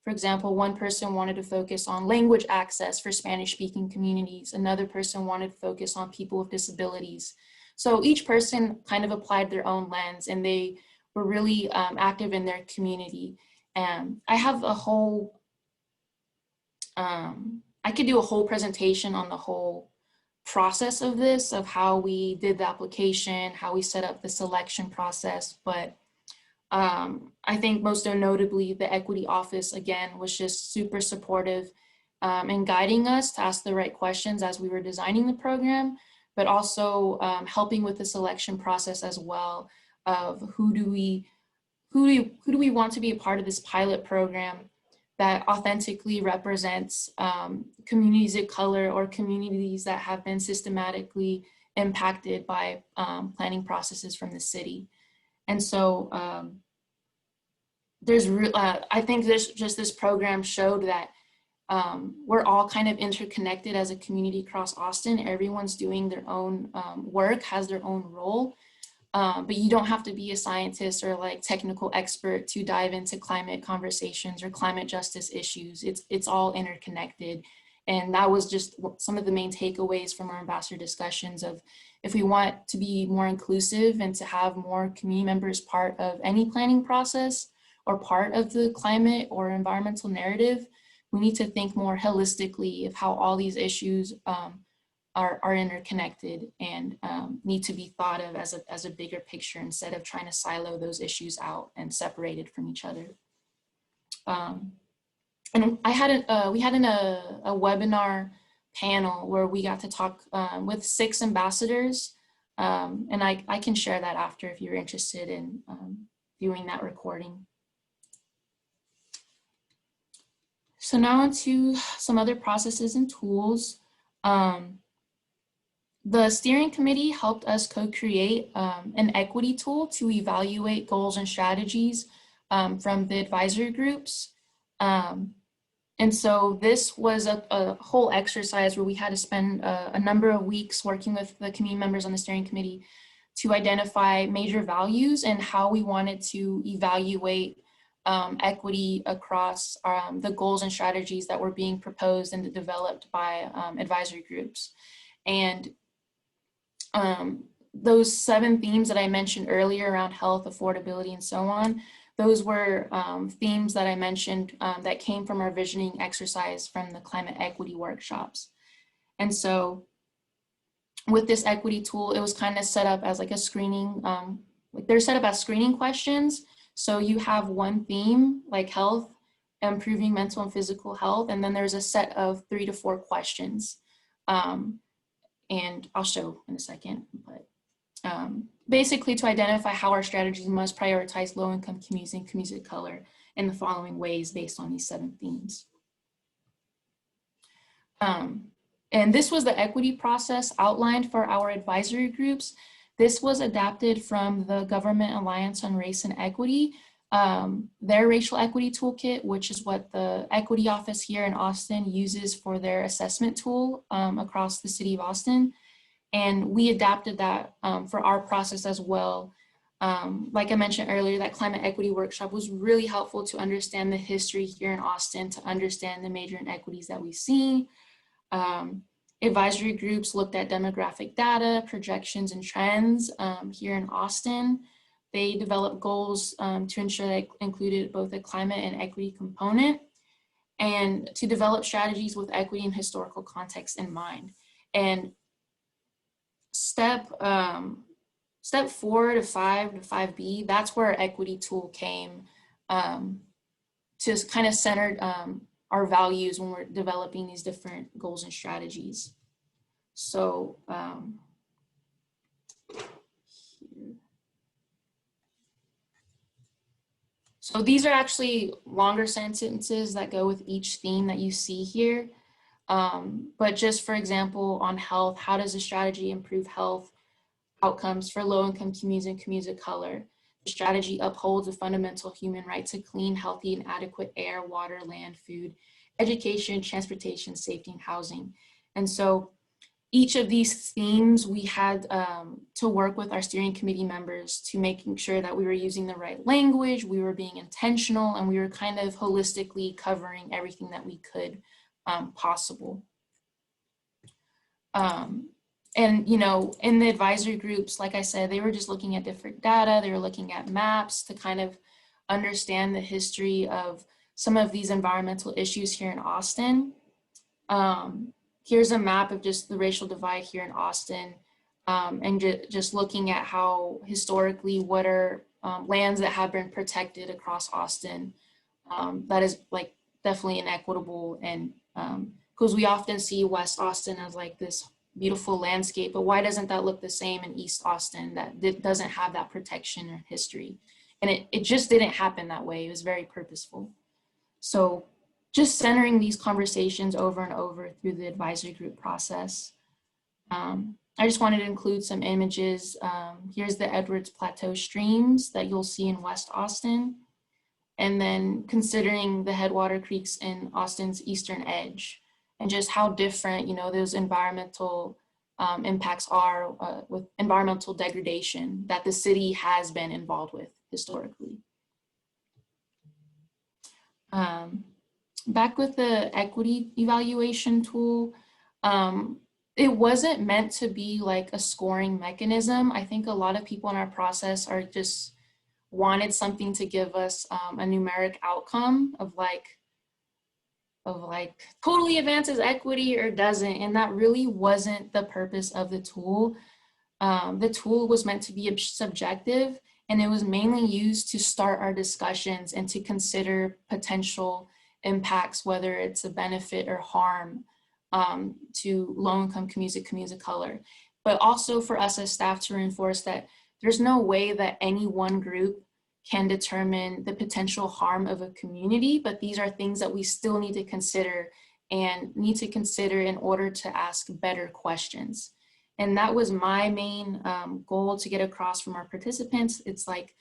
For example, one person wanted to focus on language access for Spanish-speaking communities. Another person wanted to focus on people with disabilities. So each person kind of applied their own lens, and they were really active in their community. And I have a whole, I could do a whole presentation on the whole process of this, of how we did the application, how we set up the selection process. But I think most notably, the Equity Office, again, was just super supportive in guiding us to ask the right questions as we were designing the program, but also helping with the selection process as well of who do we want to be a part of this pilot program that authentically represents communities of color or communities that have been systematically impacted by planning processes from the city. And so I think this program showed that we're all kind of interconnected as a community across Austin. Everyone's doing their own work, has their own role. but you don't have to be a scientist or like technical expert to dive into climate conversations or climate justice issues. It's all interconnected. And that was just some of the main takeaways from our ambassador discussions of, if we want to be more inclusive and to have more community members part of any planning process or part of the climate or environmental narrative, we need to think more holistically of how all these issues are interconnected and need to be thought of as a bigger picture instead of trying to silo those issues out and separated from each other. And we had a webinar panel where we got to talk with 6 ambassadors, and I can share that after if you're interested in viewing that recording. So now onto some other processes and tools. The steering committee helped us co-create an equity tool to evaluate goals and strategies from the advisory groups. And so this was a whole exercise where we had to spend a number of weeks working with the community members on the steering committee to identify major values and how we wanted to evaluate equity across the goals and strategies that were being proposed and developed by advisory groups. And those 7 themes that I mentioned earlier around health, affordability, and so on, those were themes that I mentioned that came from our visioning exercise from the climate equity workshops. And so with this equity tool, it was kind of set up as like a screening, like they're set up as screening questions. So you have one theme like health, improving mental and physical health, and then there's a set of 3 to 4 questions. And I'll show in a second, but basically to identify how our strategies must prioritize low-income communities and communities of color in the following ways based on these 7 themes. And this was the equity process outlined for our advisory groups. This was adapted from the Government Alliance on Race and Equity, their racial equity toolkit, which is what the equity office here in Austin uses for their assessment tool across the city of Austin. And we adapted that for our process as well. Like I mentioned earlier, that climate equity workshop was really helpful to understand the history here in Austin, to understand the major inequities that we've seen. Advisory groups looked at demographic data, projections, and trends here in Austin. They developed goals to ensure they included both a climate and equity component, and to develop strategies with equity and historical context in mind. And step 4 to 5 to 5B, that's where our equity tool came to kind of center our values when we're developing these different goals and strategies. So so these are actually longer sentences that go with each theme that you see here. But just for example, on health, how does a strategy improve health outcomes for low-income communities and communities of color? The strategy upholds a fundamental human right to clean, healthy, and adequate air, water, land, food, education, transportation, safety, and housing. And so each of these themes, we had to work with our steering committee members to making sure that we were using the right language, we were being intentional, and we were kind of holistically covering everything that we could possible. And, you know, in the advisory groups, like I said, they were just looking at different data. They were looking at maps to kind of understand the history of some of these environmental issues here in Austin. Here's a map of just the racial divide here in Austin, and just looking at how historically what are lands that have been protected across Austin that is like definitely inequitable, and because we often see West Austin as like this beautiful landscape, but why doesn't that look the same in East Austin that doesn't have that protection or history? And it just didn't happen that way. It was very purposeful. So just centering these conversations over and over through the advisory group process. I just wanted to include some images. Here's the Edwards Plateau streams that you'll see in West Austin. And then considering the headwater creeks in Austin's eastern edge, and just how different, you know, those environmental impacts are with environmental degradation that the city has been involved with historically. Back with the equity evaluation tool, it wasn't meant to be like a scoring mechanism. I think a lot of people in our process are just wanted something to give us a numeric outcome of like totally advances equity or doesn't, and that really wasn't the purpose of the tool. The tool was meant to be subjective, and it was mainly used to start our discussions and to consider potential impacts, whether it's a benefit or harm to low-income communities of color, but also for us as staff to reinforce that there's no way that any one group can determine the potential harm of a community, but these are things that we still need to consider in order to ask better questions. And that was my main goal to get across from our participants. It's like,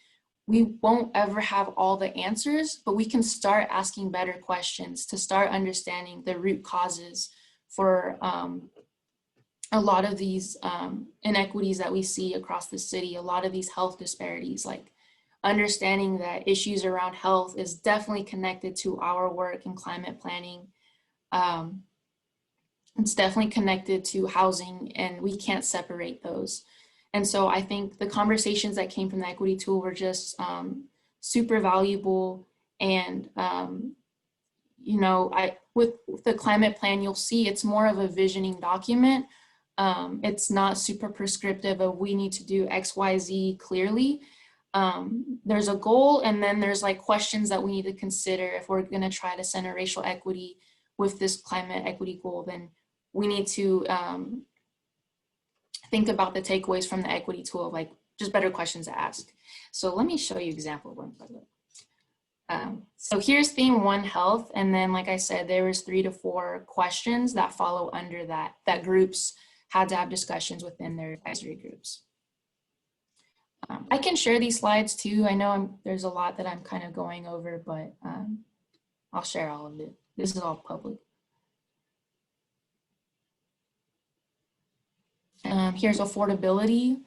we won't ever have all the answers, but we can start asking better questions to start understanding the root causes for a lot of these inequities that we see across the city, a lot of these health disparities, like understanding that issues around health is definitely connected to our work in climate planning. It's definitely connected to housing, and we can't separate those. And so I think the conversations that came from the equity tool were just super valuable. And, you know, with the climate plan, you'll see it's more of a visioning document. It's not super prescriptive of we need to do X, Y, Z clearly. There's a goal, and then there's like questions that we need to consider. If we're gonna try to center racial equity with this climate equity goal, then we need to think about the takeaways from the equity tool, like just better questions to ask. So let me show you an example of one. So here's theme 1, health. And then, like I said, there was 3 to 4 questions that follow under that groups had to have discussions within their advisory groups. I can share these slides too. I know there's a lot that I'm kind of going over, but I'll share all of it. This is all public. Here's affordability.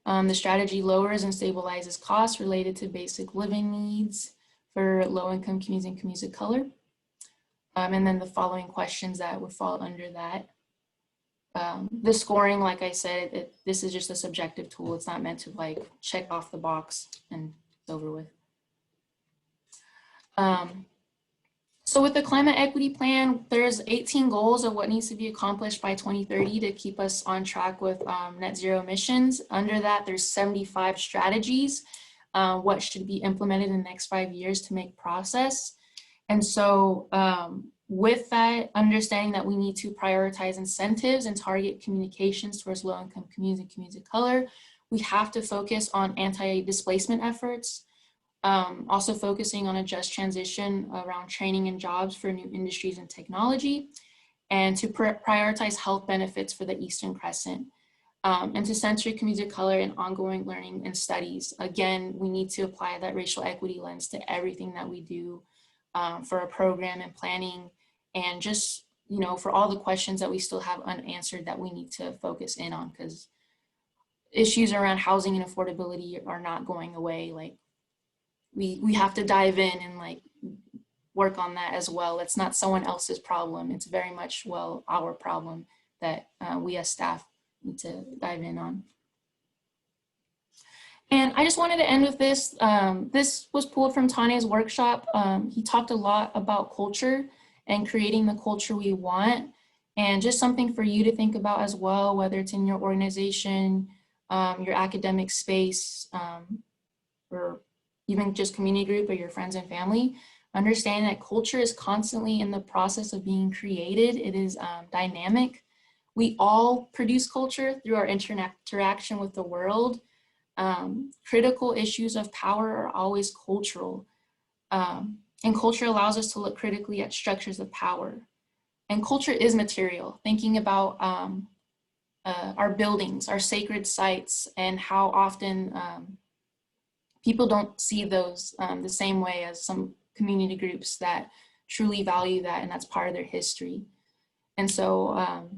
The strategy lowers and stabilizes costs related to basic living needs for low-income communities and communities of color. And then the following questions that would fall under that. The scoring, like I said, this is just a subjective tool. It's not meant to like check off the box and it's over with. So with the climate equity plan, there's 18 goals of what needs to be accomplished by 2030 to keep us on track with net zero emissions. Under that, there's 75 strategies, what should be implemented in the next 5 years to make process. And so with that understanding that we need to prioritize incentives and target communications towards low-income communities and communities of color, we have to focus on anti-displacement efforts, also focusing on a just transition around training and jobs for new industries and technology, and to prioritize health benefits for the Eastern Crescent, and to center communities of color in ongoing learning and studies. Again, we need to apply that racial equity lens to everything that we do for a program and planning, and just, you know, for all the questions that we still have unanswered that we need to focus in on, because issues around housing and affordability are not going away. Like we have to dive in and like work on that as well. It's not someone else's problem. It's very much, well, our problem that we as staff need to dive in on. And I just wanted to end with this. This was pulled from Tanya's workshop. He talked a lot about culture and creating the culture we want, and just something for you to think about as well, whether it's in your organization, your academic space, or even just community group or your friends and family. Understand that culture is constantly in the process of being created. It is dynamic. We all produce culture through our interaction with the world. Critical issues of power are always cultural. And culture allows us to look critically at structures of power. And culture is material, thinking about our buildings, our sacred sites, and how often people don't see those the same way as some community groups that truly value that, and that's part of their history. And so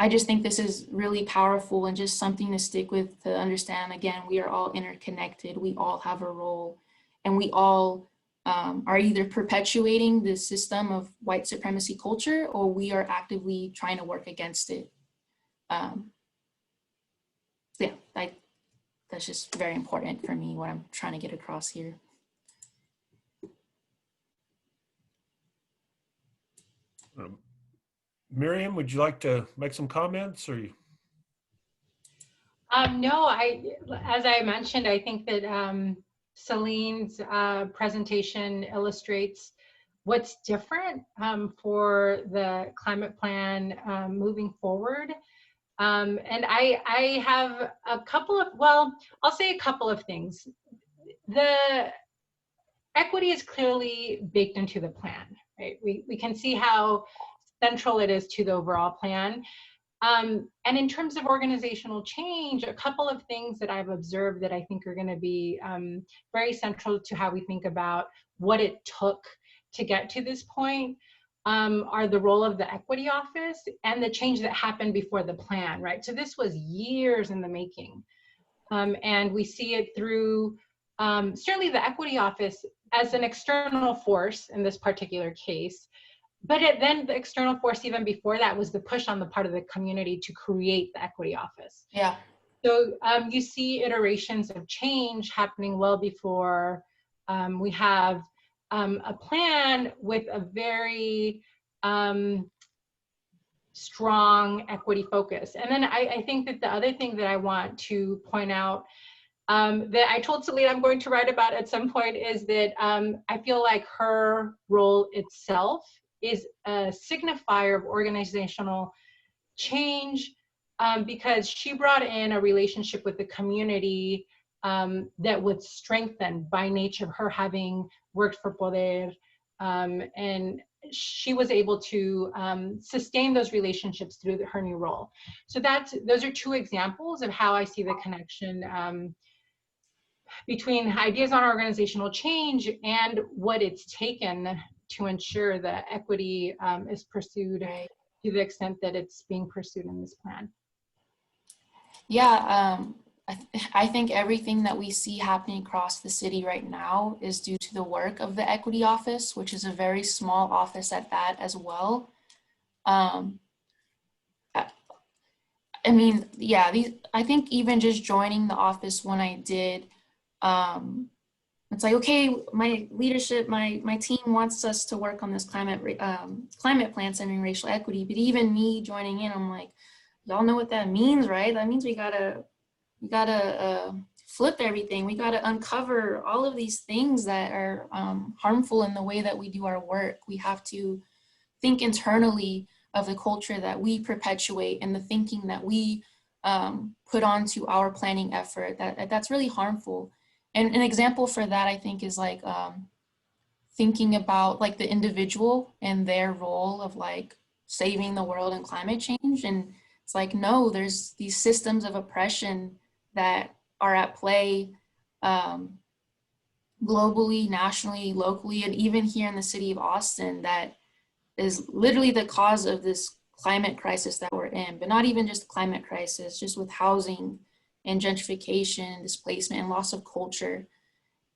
I just think this is really powerful and just something to stick with, to understand, again, we are all interconnected. We all have a role, and we all are either perpetuating the system of white supremacy culture, or we are actively trying to work against it. Yeah, that's just very important for me, what I'm trying to get across here. Miriam, would you like to make some comments, or? No, as I mentioned, I think that Celine's presentation illustrates what's different for the climate plan moving forward. And I have a couple of, well, I'll say a couple of things. The equity is clearly baked into the plan, right? We can see how central it is to the overall plan. And in terms of organizational change, a couple of things that I've observed that I think are going to be very central to how we think about what it took to get to this point are the role of the equity office and the change that happened before the plan, right? So this was years in the making. And we see it through certainly the equity office as an external force in this particular case. But then the external force even before that was the push on the part of the community to create the equity office. Yeah. So you see iterations of change happening well before we have a plan with a very strong equity focus. And then I think that the other thing that I want to point out that I told Celine I'm going to write about at some point is that I feel like her role itself is a signifier of organizational change because she brought in a relationship with the community that was strengthened by nature of her having worked for Poder, and she was able to sustain those relationships through her new role. So those are two examples of how I see the connection between ideas on organizational change and what it's taken to ensure that equity is pursued to the extent that it's being pursued in this plan. Yeah, I think everything that we see happening across the city right now is due to the work of the equity office, which is a very small office at that as well. I mean, yeah, I think even just joining the office when I did, it's like, okay, my leadership, my team wants us to work on this climate plan centering racial equity. But even me joining in, I'm like, y'all know what that means, right? That means we gotta flip everything. We gotta uncover all of these things that are harmful in the way that we do our work. We have to think internally of the culture that we perpetuate and the thinking that we put onto our planning effort that's really harmful. And an example for that, I think, is like thinking about like the individual and their role of like saving the world and climate change. And it's like, no, there's these systems of oppression that are at play globally, nationally, locally, and even here in the city of Austin that is literally the cause of this climate crisis that we're in, but not even just the climate crisis, just with housing and gentrification, displacement, and loss of culture.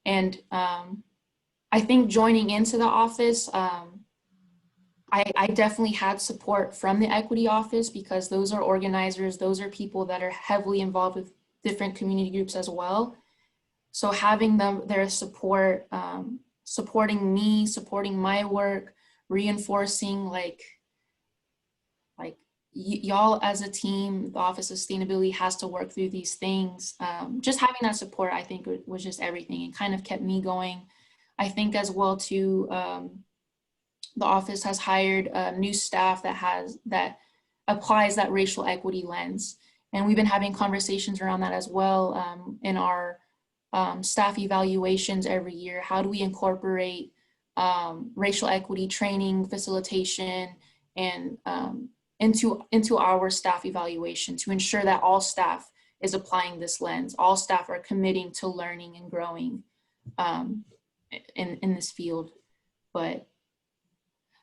And I think joining into the office, I definitely had support from the equity office because those are organizers, those are people that are heavily involved with different community groups as well. So having their support, supporting me, supporting my work, reinforcing like y'all as a team, the Office of Sustainability has to work through these things. Just having that support, I think, was just everything. It kind of kept me going. I think as well too, the office has hired new staff that applies that racial equity lens. And we've been having conversations around that as well in our staff evaluations every year. How do we incorporate racial equity training, facilitation, and into our staff evaluation to ensure that all staff is applying this lens. All staff are committing to learning and growing in this field. But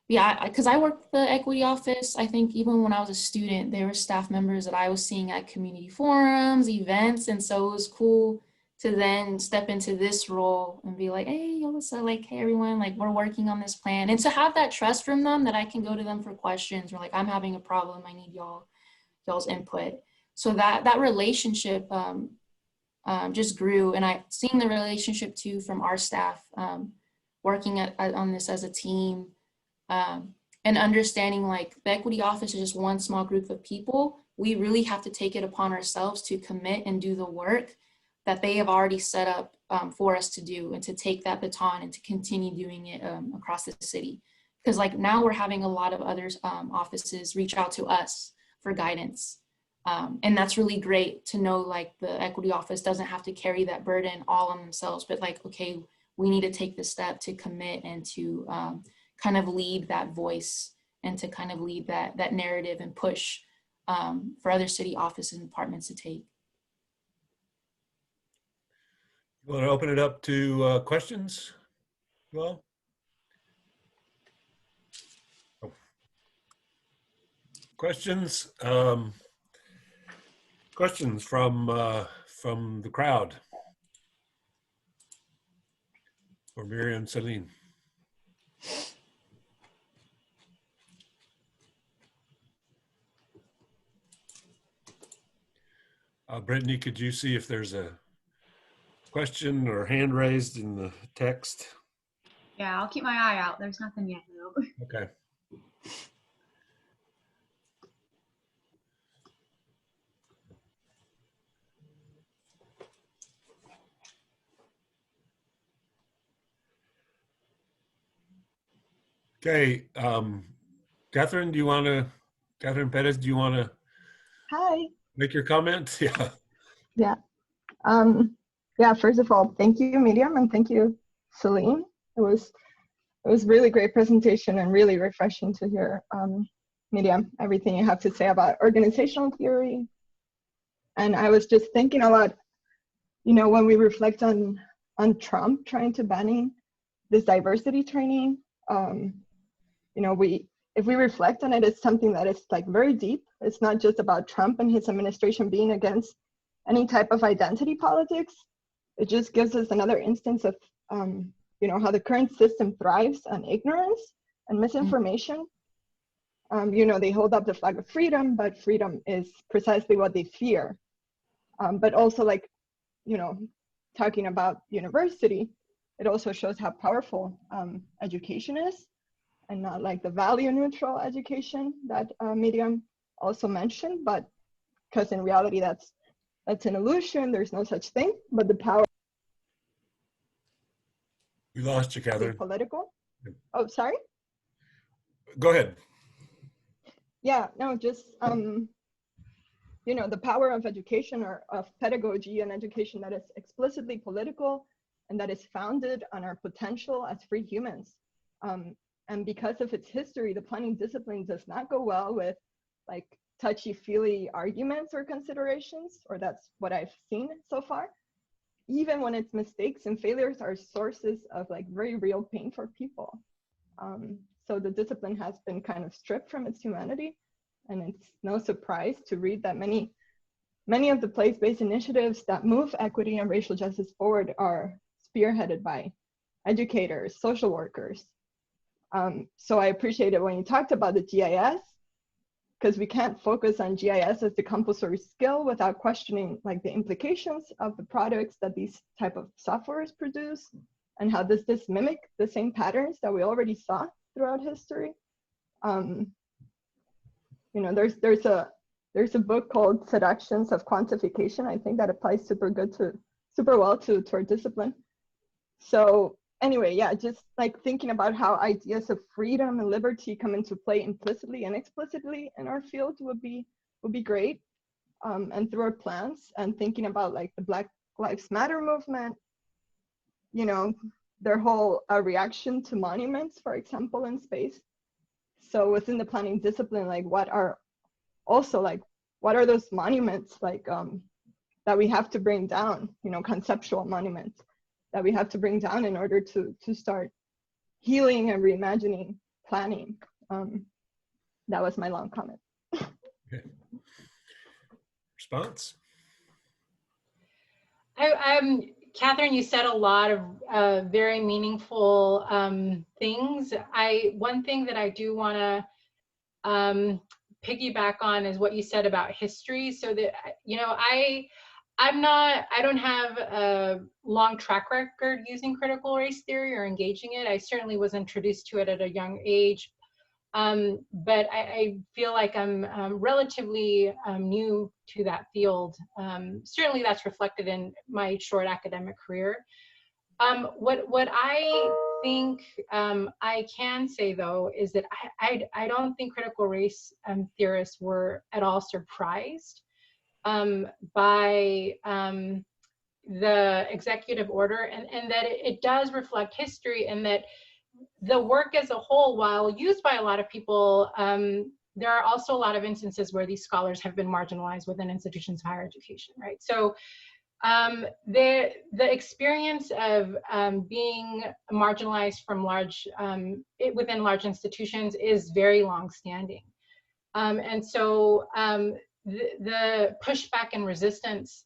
Yeah, because I worked the equity office. I think even when I was a student, there were staff members that I was seeing at community forums, events, and so it was cool to then step into this role and be like, hey, Alyssa, like, hey, everyone, like, we're working on this plan. And to have that trust from them that I can go to them for questions or like, I'm having a problem, I need y'all's input. So that relationship just grew. And I seeing the relationship too from our staff working on this as a team and understanding like the equity office is just one small group of people. We really have to take it upon ourselves to commit and do the work that they have already set up for us to do, and to take that baton and to continue doing it across the city. Because like now we're having a lot of other offices reach out to us for guidance. And that's really great to know like the equity office doesn't have to carry that burden all on themselves, but like, okay, we need to take the step to commit and to kind of lead that voice and to kind of lead that narrative and push for other city offices and departments to take. You want to open it up to questions? Well, oh. Questions? Questions from the crowd for Miriam, Celine. Brittany, could you see if there's a question or hand raised in the text? Yeah, I'll keep my eye out. There's nothing yet, though. Okay. Okay, Catherine Perez, do you want to Hi. make your comment? Yeah. Yeah. Yeah, first of all, thank you, Miriam, and thank you, Celine. It was really great presentation and really refreshing to hear, Miriam, everything you have to say about organizational theory. And I was just thinking a lot, you know, when we reflect on Trump trying to banning this diversity training, you know, if we reflect on it, it's something that is like very deep. It's not just about Trump and his administration being against any type of identity politics. It just gives us another instance of, you know, how the current system thrives on ignorance and misinformation. You know, they hold up the flag of freedom, but freedom is precisely what they fear. But also, like, you know, talking about university, it also shows how powerful education is, and not like the value neutral education that Miriam also mentioned, but because in reality that's an illusion. There's no such thing, but the power. We lost you, Catherine. Political. Oh, sorry. Go ahead. Yeah, no, just you know, the power of education, or of pedagogy and education that is explicitly political and that is founded on our potential as free humans. And because of its history, the planning discipline does not go well with like touchy-feely arguments or considerations, or that's what I've seen so far. Even when its mistakes and failures are sources of like very real pain for people. So the discipline has been kind of stripped from its humanity, and it's no surprise to read that many of the place-based initiatives that move equity and racial justice forward are spearheaded by educators, social workers. So I appreciated when you talked about the GIS, because we can't focus on GIS as the compulsory skill without questioning like the implications of the products that these type of softwares produce, and how does this mimic the same patterns that we already saw throughout history. You know, there's a book called Seductions of Quantification. I think that applies super well to our discipline. So anyway, yeah, just like thinking about how ideas of freedom and liberty come into play implicitly and explicitly in our field would be great. And through our plans, and thinking about like the Black Lives Matter movement, you know, their whole reaction to monuments, for example, in space. So within the planning discipline, like what are those monuments like that we have to bring down, you know, conceptual monuments that we have to bring down in order to start healing and reimagining planning. That was my long comment. Okay. Response? Catherine, you said a lot of very meaningful things. One thing that I do want to piggyback on is what you said about history. So that, you know, I don't have a long track record using critical race theory or engaging it. I certainly was introduced to it at a young age. But I feel like I'm relatively new to that field. Certainly that's reflected in my short academic career. What I think I can say, though, is that I don't think critical race theorists were at all surprised by the executive order, and that it does reflect history, and that the work as a whole, while used by a lot of people, there are also a lot of instances where these scholars have been marginalized within institutions of higher education, right? So the experience of being marginalized from within large institutions is very long-standing. And so the pushback and resistance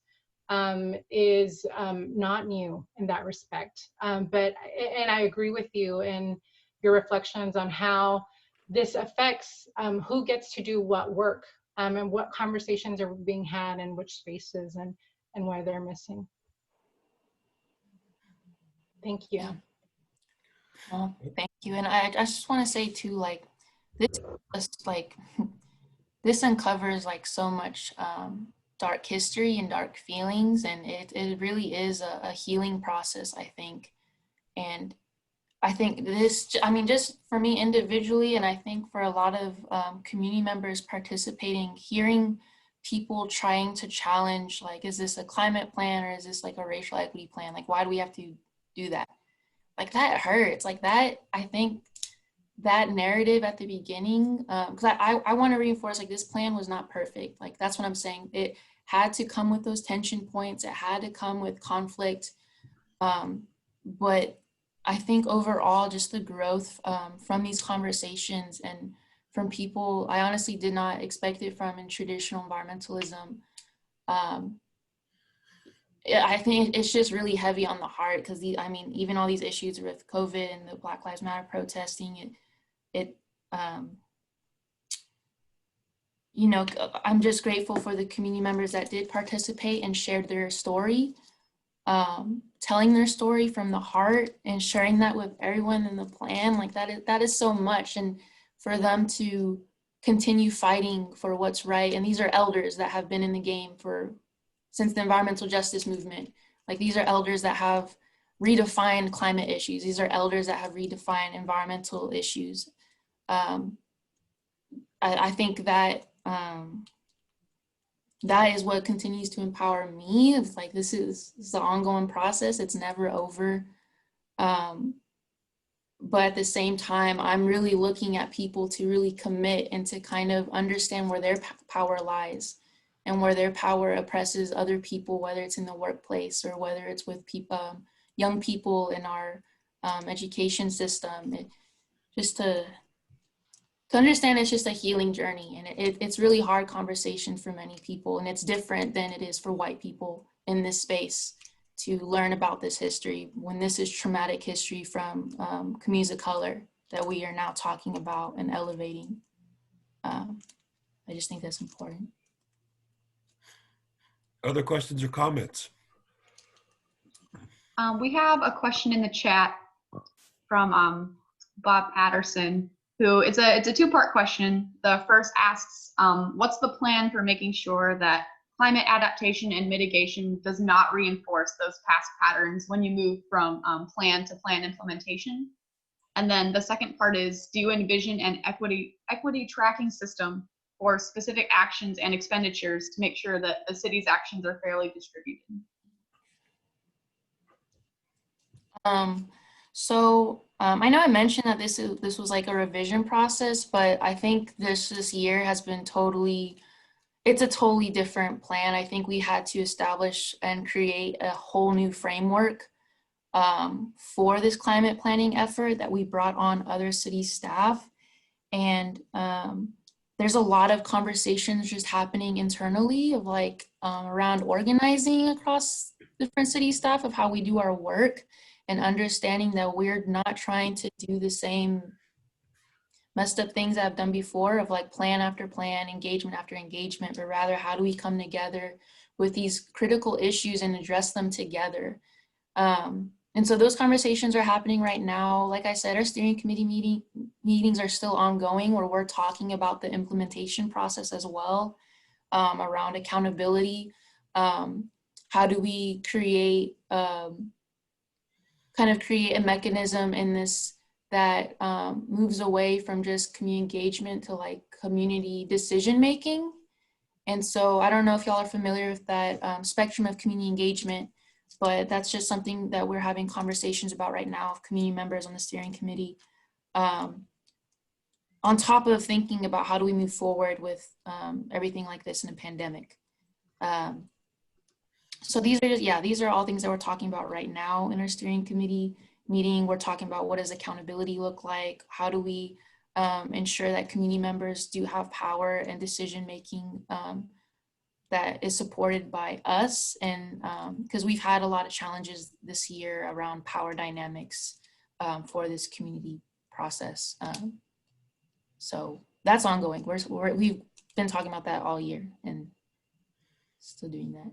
is not new in that respect. And I agree with you in your reflections on how this affects who gets to do what work, and what conversations are being had in which spaces, and why they're missing. Thank you. Yeah. Well, thank you. And I just want to say too, like, this uncovers like so much dark history and dark feelings, and it really is a healing process, I think. And I think this, I mean, just for me individually, and I think for a lot of community members participating, hearing people trying to challenge, like, is this a climate plan or is this like a racial equity plan? Like, why do we have to do that? Like, that hurts. Like, that, I think that narrative at the beginning, because I want to reinforce, like, this plan was not perfect. Like, that's what I'm saying. It had to come with those tension points. It had to come with conflict. But I think overall, just the growth from these conversations and from people I honestly did not expect it from in traditional environmentalism. I think it's just really heavy on the heart, because I mean, even all these issues with COVID and the Black Lives Matter protesting, you know, I'm just grateful for the community members that did participate and shared their story, telling their story from the heart and sharing that with everyone in the plan. Like, that is so much. And for them to continue fighting for what's right. And these are elders that have been in the game since the environmental justice movement. Like, these are elders that have redefined climate issues. These are elders that have redefined environmental issues. I think that that is what continues to empower me. It's like, this is an ongoing process. It's never over. But at the same time, I'm really looking at people to really commit and to kind of understand where their power lies and where their power oppresses other people, whether it's in the workplace or whether it's with people, young people in our education system. Just to understand it's just a healing journey, and it's really hard conversation for many people, and it's different than it is for white people in this space to learn about this history, when this is traumatic history from communities of color that we are now talking about and elevating. I just think that's important. Other questions or comments? We have a question in the chat from Bob Patterson, who it's a two-part question. The first asks, what's the plan for making sure that climate adaptation and mitigation does not reinforce those past patterns when you move from plan to plan implementation? And then the second part is, do you envision an equity tracking system for specific actions and expenditures to make sure that the city's actions are fairly distributed? I know I mentioned that this was like a revision process, but I think this year has been it's a totally different plan. I think we had to establish and create a whole new framework for this climate planning effort that we brought on other city staff. And there's a lot of conversations just happening internally of like around organizing across different city staff of how we do our work, and understanding that we're not trying to do the same messed up things I've done before of like plan after plan, engagement after engagement, but rather how do we come together with these critical issues and address them together. And so those conversations are happening right now. Like I said, our steering committee meetings are still ongoing, where we're talking about the implementation process as well, around accountability. How do we create, create a mechanism in this that moves away from just community engagement to like community decision making. And so I don't know if y'all are familiar with that spectrum of community engagement, but that's just something that we're having conversations about right now of community members on the steering committee. On top of thinking about how do we move forward with everything like this in a pandemic. So these are all things that we're talking about right now in our steering committee meeting. We're talking about what does accountability look like? How do we ensure that community members do have power and decision making that is supported by us? And because we've had a lot of challenges this year around power dynamics for this community process. So that's ongoing. We've been talking about that all year and still doing that.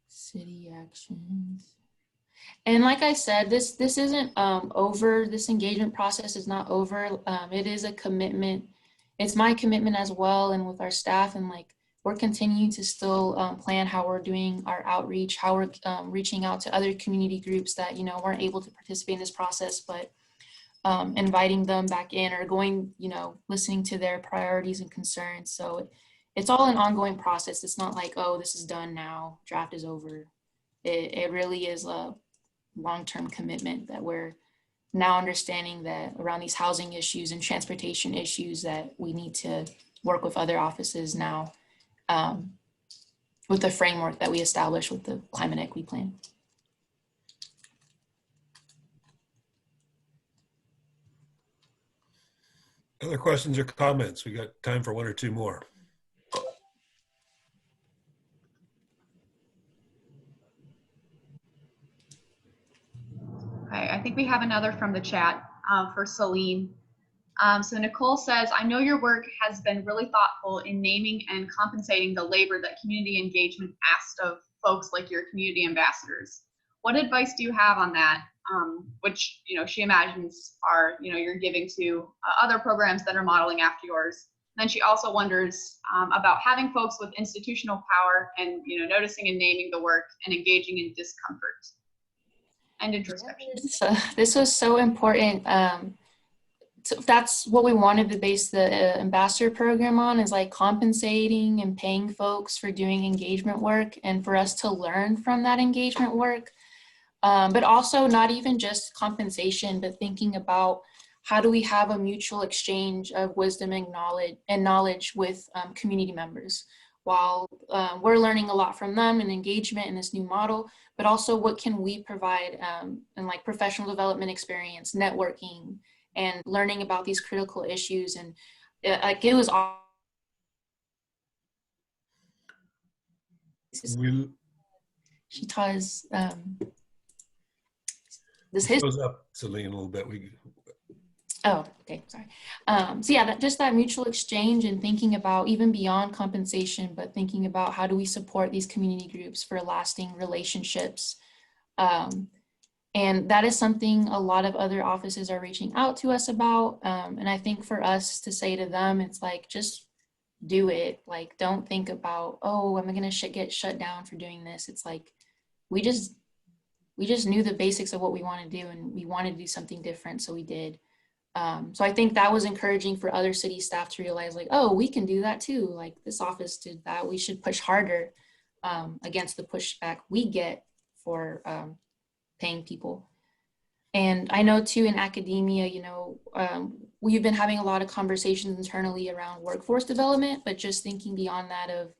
City actions. And like I said, this isn't over. This engagement process is not over. It is a commitment. It's my commitment as well, and with our staff, and like we're continuing to still plan how we're doing our outreach, how we're reaching out to other community groups that weren't able to participate in this process, but inviting them back in, or going, listening to their priorities and concerns. So it's all an ongoing process. It's not like, oh, this is done now, draft is over. It really is a long-term commitment that we're now understanding that around these housing issues and transportation issues that we need to work with other offices now with the framework that we established with the climate equity plan. Other questions or comments? We got time for one or two more. Okay, I think we have another from the chat for Celine. So Nicole says, I know your work has been really thoughtful in naming and compensating the labor that community engagement asked of folks like your community ambassadors. What advice do you have on that? Which, she imagines are, you're giving to other programs that are modeling after yours. And then she also wonders about having folks with institutional power and, noticing and naming the work and engaging in discomfort and introspection. So this was so important. So that's what we wanted to base the ambassador program on, is like compensating and paying folks for doing engagement work and for us to learn from that engagement work. But also not even just compensation, but thinking about how do we have a mutual exchange of wisdom and knowledge with community members, while we're learning a lot from them and engagement in this new model, but also what can we provide in like professional development experience, networking, and learning about these critical issues. And like it was all. She taught us this history. Goes up, Celine, a little bit. Oh, okay, sorry. So yeah, just that mutual exchange and thinking about even beyond compensation, but thinking about how do we support these community groups for lasting relationships. And that is something a lot of other offices are reaching out to us about. And I think for us to say to them, it's like, just do it. Like, don't think about, oh, am I gonna get shut down for doing this? It's like, we just knew the basics of what we want to do, and we wanted to do something different, so we did. So I think that was encouraging for other city staff to realize, like, oh, we can do that too. Like, this office did that. We should push harder against the pushback we get for paying people. And I know too, in academia, we've been having a lot of conversations internally around workforce development, but just thinking beyond that of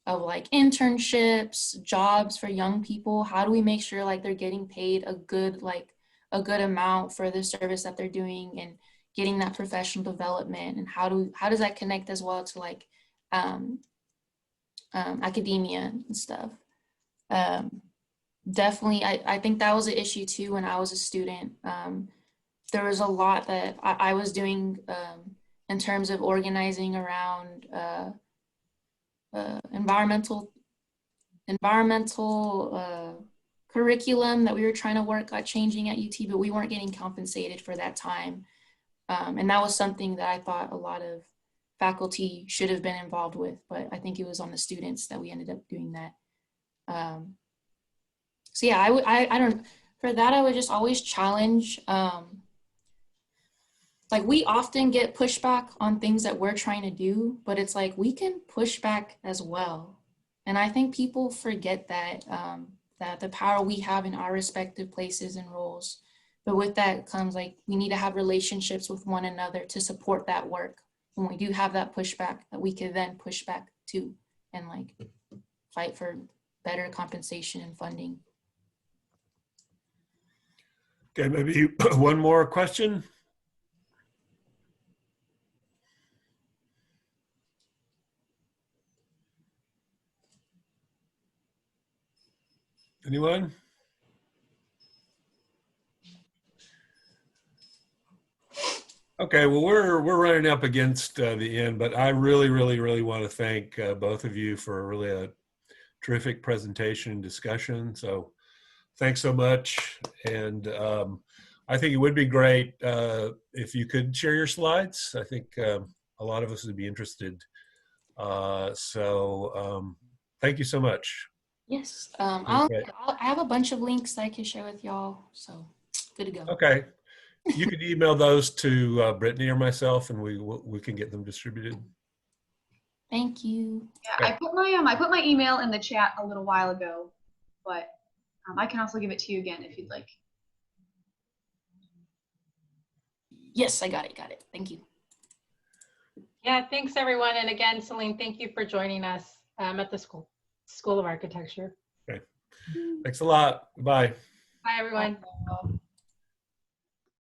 like internships, jobs for young people. How do we make sure like they're getting paid a good amount for the service that they're doing, and getting that professional development, and how does that connect as well to like academia and stuff. Definitely, I think that was an issue too when I was a student. There was a lot that I was doing in terms of organizing around environmental curriculum that we were trying to work at changing at UT, but we weren't getting compensated for that time. And that was something that I thought a lot of faculty should have been involved with, but I think it was on the students that we ended up doing that. So yeah, I don't, for that, I would just always challenge, like we often get pushback on things that we're trying to do, but it's like, we can push back as well. And I think people forget that, that the power we have in our respective places and roles, but with that comes like, we need to have relationships with one another to support that work. When we do have that pushback, that we can then push back too, and like fight for better compensation and funding. Okay, maybe one more question. Anyone? Okay, well, we're running up against the end, but I really want to thank both of you for really a terrific presentation and discussion. So thanks so much. And I think it would be great if you could share your slides. I think a lot of us would be interested. Thank you so much. Yes, I have a bunch of links that I can share with y'all, so good to go. Okay, you can email those to Brittany or myself, and we can get them distributed. Thank you. Yeah, okay. I put my email in the chat a little while ago, but I can also give it to you again if you'd like. Yes, I got it. Thank you. Yeah, thanks everyone. And again, Celine, thank you for joining us at the School of Architecture. Okay, thanks a lot. Bye. Bye everyone.